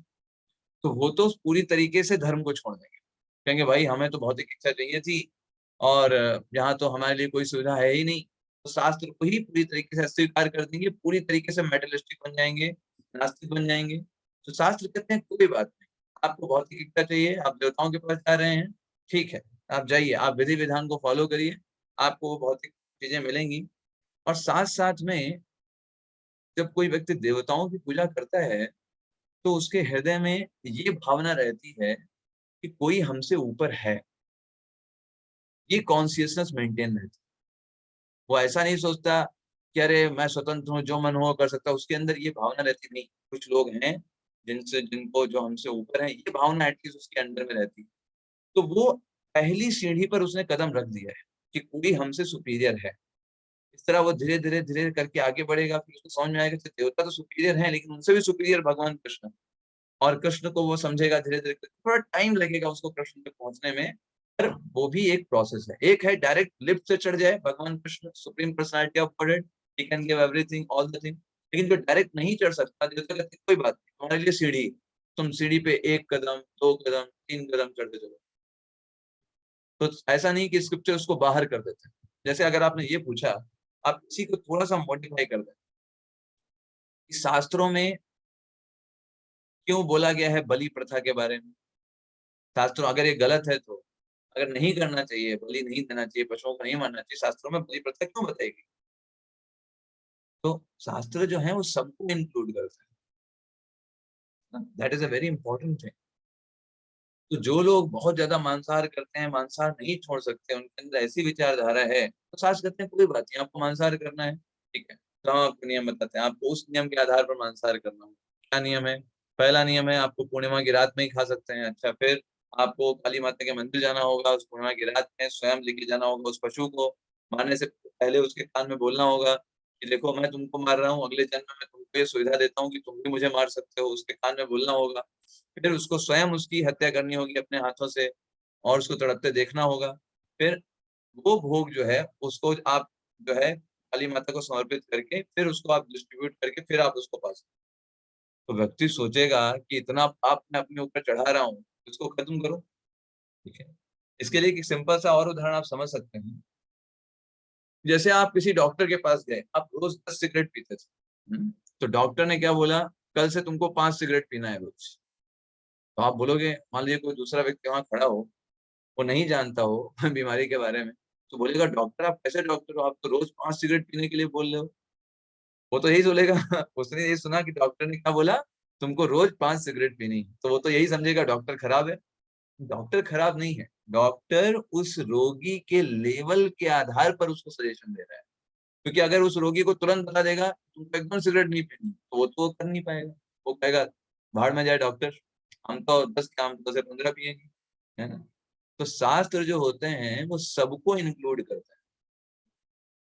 तो वो तो पूरी तरीके से धर्म को छोड़ देंगे, कहेंगे भाई हमें तो भौतिक इच्छा चाहिए थी और यहाँ तो हमारे लिए कोई सुविधा है ही नहीं। तो शास्त्र को ही पूरी तरीके से अस्वीकार कर देंगे, पूरी तरीके से मेटलिस्टिक बन जाएंगे, नास्तिक बन जाएंगे। तो शास्त्र कहते हैं कोई बात नहीं, आपको भौतिक इच्छा चाहिए, आप देवताओं के पास जा रहे हैं, ठीक है, आप जाइए, आप विधि विधान को फॉलो करिए, आपको वो भौतिक चीजें मिलेंगी। और साथ साथ में जब कोई व्यक्ति देवताओं की पूजा करता है तो उसके हृदय में ये भावना रहती है कि कोई हमसे ऊपर है, ये कॉन्शियसनेस मेंटेन रहती है। वो ऐसा नहीं सोचता कि अरे मैं स्वतंत्र हूँ, जो मन हो कर सकता, उसके अंदर ये भावना रहती नहीं। कुछ लोग हैं जिनको जो हमसे ऊपर है, ये भावना एटलीस्ट उसके अंदर में रहती है। तो वो पहली सीढ़ी पर उसने कदम रख दिया है कि कोई हमसे सुपीरियर है। इस तरह वो धीरे धीरे धीरे करके आगे बढ़ेगा, फिर उसको समझ में आएगा कि देवता तो सुपीरियर है, लेकिन उनसे भी सुपीरियर भगवान कृष्ण, और कृष्ण को वो समझेगा धीरे धीरे। थोड़ा टाइम लगेगा उसको कृष्ण तक पहुंचने में, पर वो भी एक प्रोसेस है। एक है डायरेक्ट लिफ्ट से चढ़ जाए भगवान Krishna, supreme personality of godhead, he can give everything all the thing. लेकिन जो डायरेक्ट नहीं चढ़ सकता, देवता कहते कोई बात नहीं, तुम्हारे लिए सीढ़ी, तुम सीढ़ी पे 1 कदम 2 कदम 3 कदम चढ़ते चलो। तो ऐसा नहीं कि स्क्रिप्चर उसको बाहर कर देते हैं। जैसे अगर आपने ये पूछा, आप इसी को थोड़ा सा मॉडिफाई कर दें, शास्त्रों में क्यों बोला गया है बलि प्रथा के बारे में। शास्त्रों अगर ये गलत है तो, अगर नहीं करना चाहिए, बलि नहीं देना चाहिए, पशुओं को नहीं मारना चाहिए, शास्त्रों में बलि प्रथा क्यों बताएगी? तो शास्त्र जो है वो सबको इंक्लूड करता है, that is a very important thing. तो जो लोग बहुत ज्यादा मांसाहार करते हैं, मांसाहार नहीं छोड़ सकते, उनके अंदर ऐसी विचारधारा है, तो शास्त्र कहते हैं कोई बात नहीं, आपको मांसाहार करना है, ठीक है, तो हम आपको नियम बताते हैं, आपको उस नियम के आधार पर मांसाहार करना होगा। क्या नियम है? पहला नियम है आपको पूर्णिमा की रात में ही खा सकते हैं। अच्छा, फिर आपको काली माता के मंदिर जाना होगा, उस पूर्णिमा की रात में स्वयं लेके जाना होगा उस पशु को, मारने से पहले उसके कान में बोलना होगा कि देखो मैं तुमको मार रहा हूँ, अगले जन्म में तुमको ये सुविधा देता हूँ कि तुम भी मुझे मार सकते हो, उसके कान में बोलना होगा। फिर उसको स्वयं उसकी हत्या करनी होगी अपने हाथों से और उसको तड़पते देखना होगा। फिर वो भोग जो है उसको आप जो है काली माता को समर्पित करके फिर उसको आप डिस्ट्रीब्यूट करके फिर आप उसको पा सकते। तो व्यक्ति सोचेगा कि इतना पाप मैं अपने ऊपर चढ़ा रहा हूँ, इसको खत्म करो, ठीक है। इसके लिए एक सिंपल सा और उदाहरण आप समझ सकते हैं। जैसे आप किसी डॉक्टर के पास गए, आप रोज 10 सिगरेट पीते थे, तो डॉक्टर ने क्या बोला, कल से तुमको 5 सिगरेट पीना है रोज। तो आप बोलोगे, मान लीजिए कोई दूसरा व्यक्ति वहां खड़ा हो, वो नहीं जानता हो बीमारी के बारे में, तो बोलेगा डॉक्टर आप कैसे डॉक्टर हो, आप तो रोज 5 सिगरेट पीने के लिए बोल रहे हो। वो तो यही बोलेगा उसने ये सुना कि डॉक्टर ने क्या बोला, तुमको रोज 5 सिगरेट पीनी, तो वो तो यही समझेगा डॉक्टर खराब है। डॉक्टर खराब नहीं है, डॉक्टर उस रोगी के लेवल के आधार पर उसको सजेशन दे रहा है। क्योंकि अगर उस रोगी को तुरंत बता देगा तुमको एकदम सिगरेट नहीं पीनी, तो वो तो कर नहीं पाएगा, वो कहेगा भाड़ में जाए डॉक्टर, हम तो 10 काम 10 से 15 पिएंगे, है ना। तो शास्त्र जो होते हैं वो सबको इंक्लूड करते हैं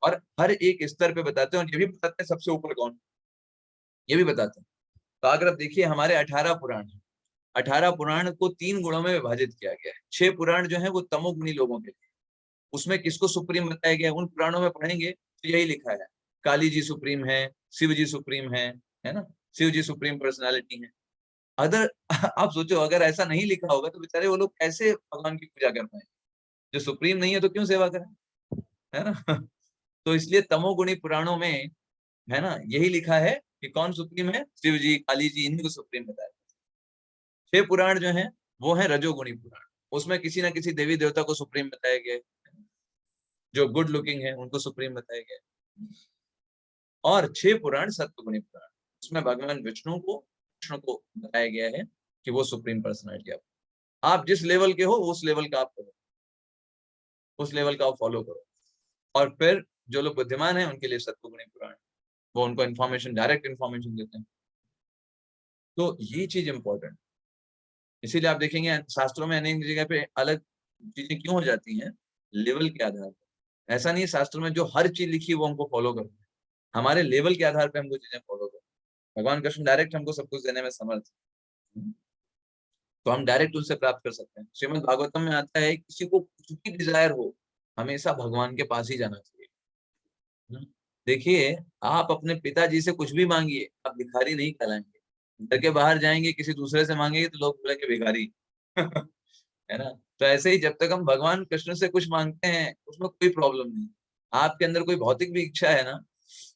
और हर एक स्तर पे बताते हैं, और ये भी बताते हैं सबसे ऊपर कौन, ये भी बताते हैं। तो अगर आप देखिए हमारे 18 पुराण हैं, 18 पुराण को 3 गुणों में विभाजित किया गया है। 6 पुराण जो है वो तमोगुणी लोगों के लिए, उसमें किसको सुप्रीम बताया गया है, उन पुराणों में पढ़ेंगे तो यही लिखा है, काली जी सुप्रीम है, शिव जी सुप्रीम है ना, शिव जी सुप्रीम पर्सनालिटी है। अदर आप सोचो अगर ऐसा नहीं लिखा होगा तो बेचारे वो लोग कैसे भगवान की पूजा कर पाएंगे, जो सुप्रीम नहीं है तो क्यों सेवा करें, है ना। तो इसलिए तमोगुणी पुराणों में, है ना, यही लिखा है कि कौन सुप्रीम है, शिव जी काली जी, इन्हीं को सुप्रीम बताया। 6 पुराण जो है वो है रजोगुणी पुराण, उसमें किसी ना किसी देवी देवता को सुप्रीम बताया गया है, जो गुड लुकिंग है उनको सुप्रीम बताया गया है। और 6 पुराण सत्वगुणी पुराण, उसमें भगवान विष्णु को बताया गया है कि वो सुप्रीम पर्सनैलिटी। आप जिस लेवल के हो उस लेवल का आप करो, उस लेवल का आप फॉलो करो। और फिर जो लोग बुद्धिमान हैं उनके लिए सत्वगुणी पुराण, वो उनको इन्फॉर्मेशन, डायरेक्ट इन्फॉर्मेशन देते हैं। तो ये चीज इंपॉर्टेंट, इसीलिए आप देखेंगे शास्त्रों में अनेक जगह पे अलग चीजें क्यों हो जाती हैं, लेवल के आधार पर। ऐसा नहीं है शास्त्र में जो हर चीज लिखी है वो हमको फॉलो करना है, हमारे लेवल के आधार पे हमको चीजें फॉलो करना। भगवान कृष्ण डायरेक्ट हमको सब कुछ देने में समर्थ है, तो हम डायरेक्ट उनसे प्राप्त कर सकते हैं। श्रीमद् भागवतम में आता है किसी को कुछ भी डिजायर हो हमेशा भगवान के पास ही जाना चाहिए। देखिए आप अपने पिताजी से कुछ भी मांगिए, आप भिखारी नहीं कहलाएंगे। घर के बाहर जाएंगे किसी दूसरे से मांगेंगे तो लोग बोलेंगे भिखारी है ना। तो ऐसे ही जब तक हम भगवान कृष्ण से कुछ मांगते हैं उसमें कोई प्रॉब्लम नहीं। आपके अंदर कोई भौतिक भी इच्छा है ना,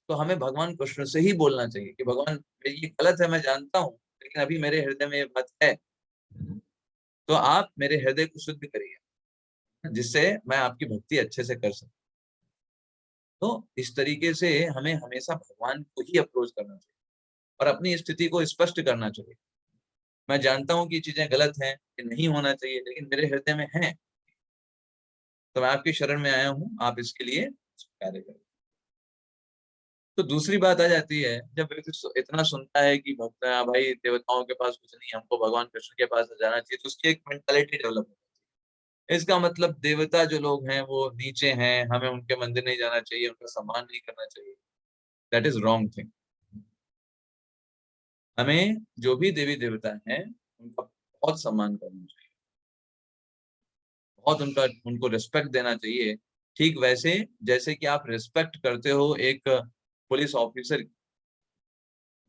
तो हमें भगवान कृष्ण से ही बोलना चाहिए कि भगवान ये गलत है मैं जानता हूँ, लेकिन अभी मेरे हृदय में ये बात है, तो आप मेरे हृदय को शुद्ध करिए जिससे मैं आपकी भक्ति अच्छे से कर सकूं। तो इस तरीके से हमें हमेशा भगवान को ही अप्रोच करना चाहिए और अपनी स्थिति को स्पष्ट करना चाहिए। मैं जानता हूँ कि चीजें गलत हैं, कि नहीं होना चाहिए, लेकिन मेरे हृदय में है, तो मैं आपकी शरण में आया हूँ, आप इसके लिए कार्य करें। तो दूसरी बात आ जाती है, जब व्यक्ति इतना सुनता है कि भक्त भाई देवताओं के पास कुछ नहीं, हमको भगवान कृष्ण के पास जाना चाहिए, तो उसकी एक मेंटालिटी डेवलप होती है। इसका मतलब देवता जो लोग हैं वो नीचे हैं, हमें उनके मंदिर नहीं जाना चाहिए, उनका सम्मान नहीं करना चाहिए। That is wrong thing. हमें जो भी देवी देवता हैं उनका बहुत सम्मान करना चाहिए, बहुत उनको रिस्पेक्ट देना चाहिए। ठीक वैसे जैसे कि आप रिस्पेक्ट करते हो एक पुलिस ऑफिसर।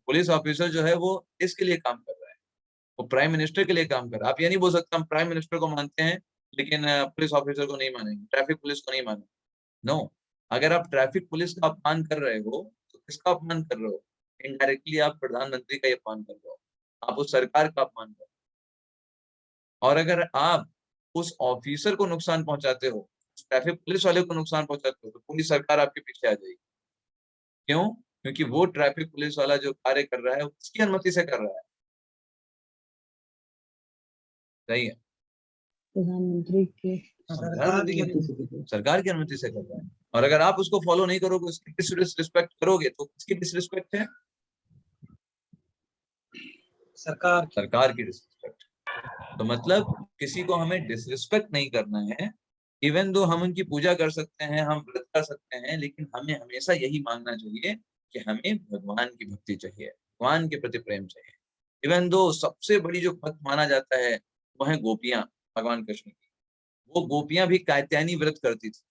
पुलिस ऑफिसर जो है वो इसके लिए काम कर रहा है, वो प्राइम मिनिस्टर के लिए काम कर रहा है। आप ये नहीं बोल सकते हम प्राइम मिनिस्टर को मानते हैं लेकिन पुलिस ऑफिसर को नहीं मानेंगे, ट्रैफिक पुलिस को नहीं मानेंगे। नो, अगर आप ट्रैफिक पुलिस का अपमान कर रहे हो तो किसका अपमान कर रहे हो? इनडायरेक्टली आप प्रधानमंत्री का अपमान कर रहे हो, आप उस सरकार का अपमान कर रहे हो। और अगर आप उस ऑफिसर को नुकसान पहुंचाते हो, ट्रैफिक पुलिस वाले को नुकसान पहुंचाते हो, तो पूरी सरकार आपके पीछे आ जाएगी। क्यों? क्योंकि वो ट्रैफिक पुलिस वाला जो कार्य कर रहा है उसकी अनुमति से कर रहा है। सही है,
प्रधानमंत्री के
सरकार की अनुमति से कर रहा है। और अगर आप उसको फॉलो नहीं करोगे, उसकी डिसरिस्पेक्ट करोगे, तो किसकी डिसरिस्पेक्ट है? सरकार की डिसरिस्पेक्ट। तो मतलब किसी को हमें डिसरिस्पेक्ट नहीं करना है। इवन दो हम उनकी पूजा कर सकते हैं, हम व्रत कर सकते हैं, लेकिन हमें हमेशा यही मांगना चाहिए कि हमें भगवान की भक्ति चाहिए, भगवान के प्रति प्रेम चाहिए। इवन दो सबसे बड़ी जो भक्त माना जाता है वो है गोपियां, भगवान कृष्ण की। वो गोपियां भी कात्यायनी व्रत करती थी,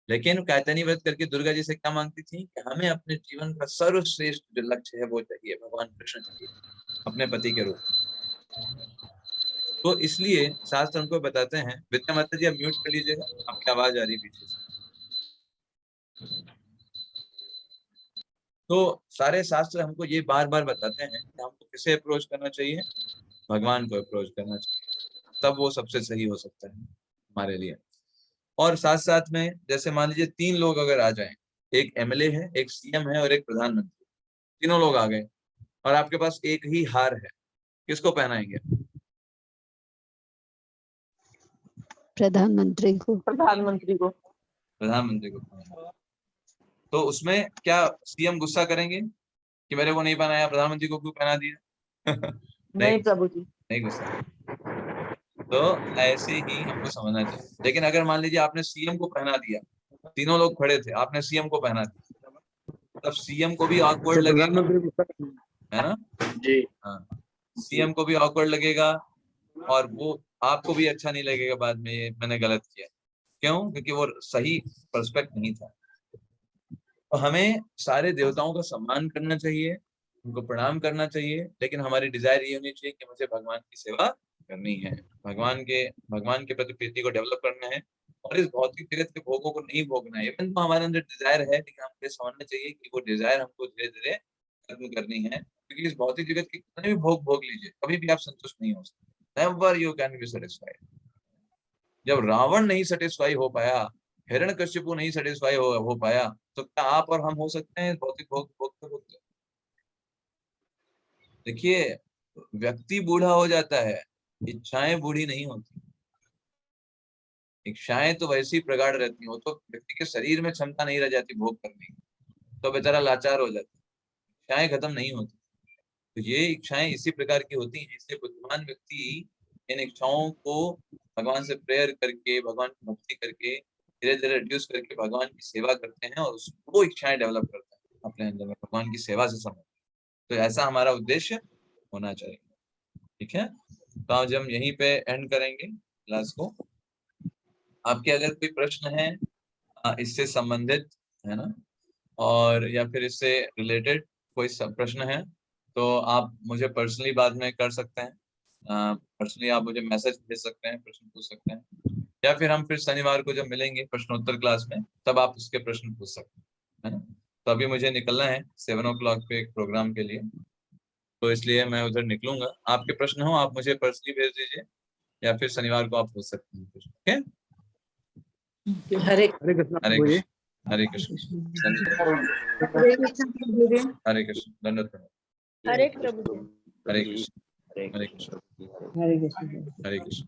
लेकिन कात्यायनी व्रत करके दुर्गा जी से क्या मांगती थी कि हमें अपने जीवन का सर्वश्रेष्ठ जो लक्ष्य है वो चाहिए, भगवान कृष्ण चाहिए अपने पति के रूप में। तो इसलिए शास्त्र हमको बताते हैं। विद्या माता जी आप म्यूट कर लीजिएगा, आपकी आवाज आ रही है पीछे से। तो सारे शास्त्र हमको ये बार बार बताते हैं कि हमको किसे अप्रोच करना चाहिए, भगवान को अप्रोच करना चाहिए, तब वो सबसे सही हो सकता है हमारे लिए। और साथ साथ में जैसे मान लीजिए 3 लोग अगर आ जाएं, एक एमएलए है, एक सीएम है और एक प्रधानमंत्री, तीनों लोग आ गए, और आपके पास एक ही हार है, किसको पहनाएंगे?
प्रधानमंत्री को।
प्रधानमंत्री को।
प्रधानमंत्री को पहनाएंगे। तो उसमें क्या सीएम गुस्सा करेंगे कि मेरे को नहीं पहनाया, प्रधानमंत्री को क्यों पहना दिया?
नहीं प्रभु जी।
नहीं गुस्सा। तो ऐसे ही हमको समझना चाहिए। लेकिन अगर मान लीजिए आपने सीएम को पहना दिया, तीनों लोग खड़े थे, आपने सीएम को पहना दिया, तब सीएम को भी ऑकवर्ड लगेगा, है ना
जी।
हाँ, सीएम को भी ऑकवर्ड लगेगा और वो आपको भी अच्छा नहीं लगेगा बाद में, ये मैंने गलत किया। क्यों? क्योंकि वो सही पर्सपेक्ट नहीं था। तो हमें सारे देवताओं का सम्मान करना चाहिए, उनको प्रणाम करना चाहिए, लेकिन हमारी डिजायर ये होनी चाहिए कि मुझे भगवान की सेवा करनी है, भगवान के प्रति प्रीति को डेवलप करना है और इस भौतिक जगत के भोगों को नहीं भोगना है। इवन तो हमारे अंदर डिजायर है, लेकिन हमको समझना चाहिए कि वो डिजायर हमको धीरे धीरे खत्म करनी है, क्योंकि इस भौतिक जगत के कितने भी भोग लीजिए, कभी भी आप संतुष्ट नहीं हो सकते। Never you can be satisfied. जब रावण नहीं सेटिस्फाई हो पाया, हिरण्यकश्यपु नहीं सेटिस्फाई हो पाया, तो क्या आप और हम हो सकते हैं भौतिक भोगते? देखिए, व्यक्ति बूढ़ा हो जाता है, इच्छाएं बूढ़ी नहीं होती। इच्छाएं तो वैसी प्रगाढ़ रहती हैं, वो तो व्यक्ति के शरीर में क्षमता नहीं रह जाती भोग करने की, तो बेचारा लाचार हो जाता है। इच्छाएं खत्म नहीं होती। तो ये इच्छाएं इसी प्रकार की होती हैं, इसलिए बुद्धिमान व्यक्ति इन इच्छाओं को भगवान से प्रेयर करके, भगवान की भक्ति करके, धीरे धीरे रिड्यूस करके भगवान की सेवा करते हैं और वो इच्छाएं डेवलप करते हैं अपने अंदर में, भगवान की सेवा से संबंधित। तो ऐसा हमारा उद्देश्य होना चाहिए। ठीक है, तो आज हम यहीं पे एंड करेंगे क्लास को। आपके अगर कोई प्रश्न है इससे संबंधित, है ना, और या फिर इससे रिलेटेड कोई प्रश्न है, तो आप मुझे पर्सनली बाद में कर सकते हैं। पर्सनली आप मुझे मैसेज भेज सकते हैं, प्रश्न पूछ सकते हैं, या फिर हम फिर शनिवार को जब मिलेंगे प्रश्नोत्तर क्लास में, तब आप उसके प्रश्न पूछ सकते हैं, है ना। तो अभी मुझे निकलना है 7 o'clock पे एक प्रोग्राम के लिए, तो इसलिए मैं उधर निकलूंगा। आपके प्रश्न हो आप मुझे पर्सनली भेज दीजिए, या फिर शनिवार को आप पूछ सकते हैं। ओके,
हरे
हरे कृष्ण, हरे कृष्ण,
हरे कृष्ण प्रभु जी।
हरे कृष्ण, धन्यवाद,
हरे प्रभु जी।
हरे कृष्ण, हरे कृष्ण,
हरे कृष्ण।
हरे कृष्ण।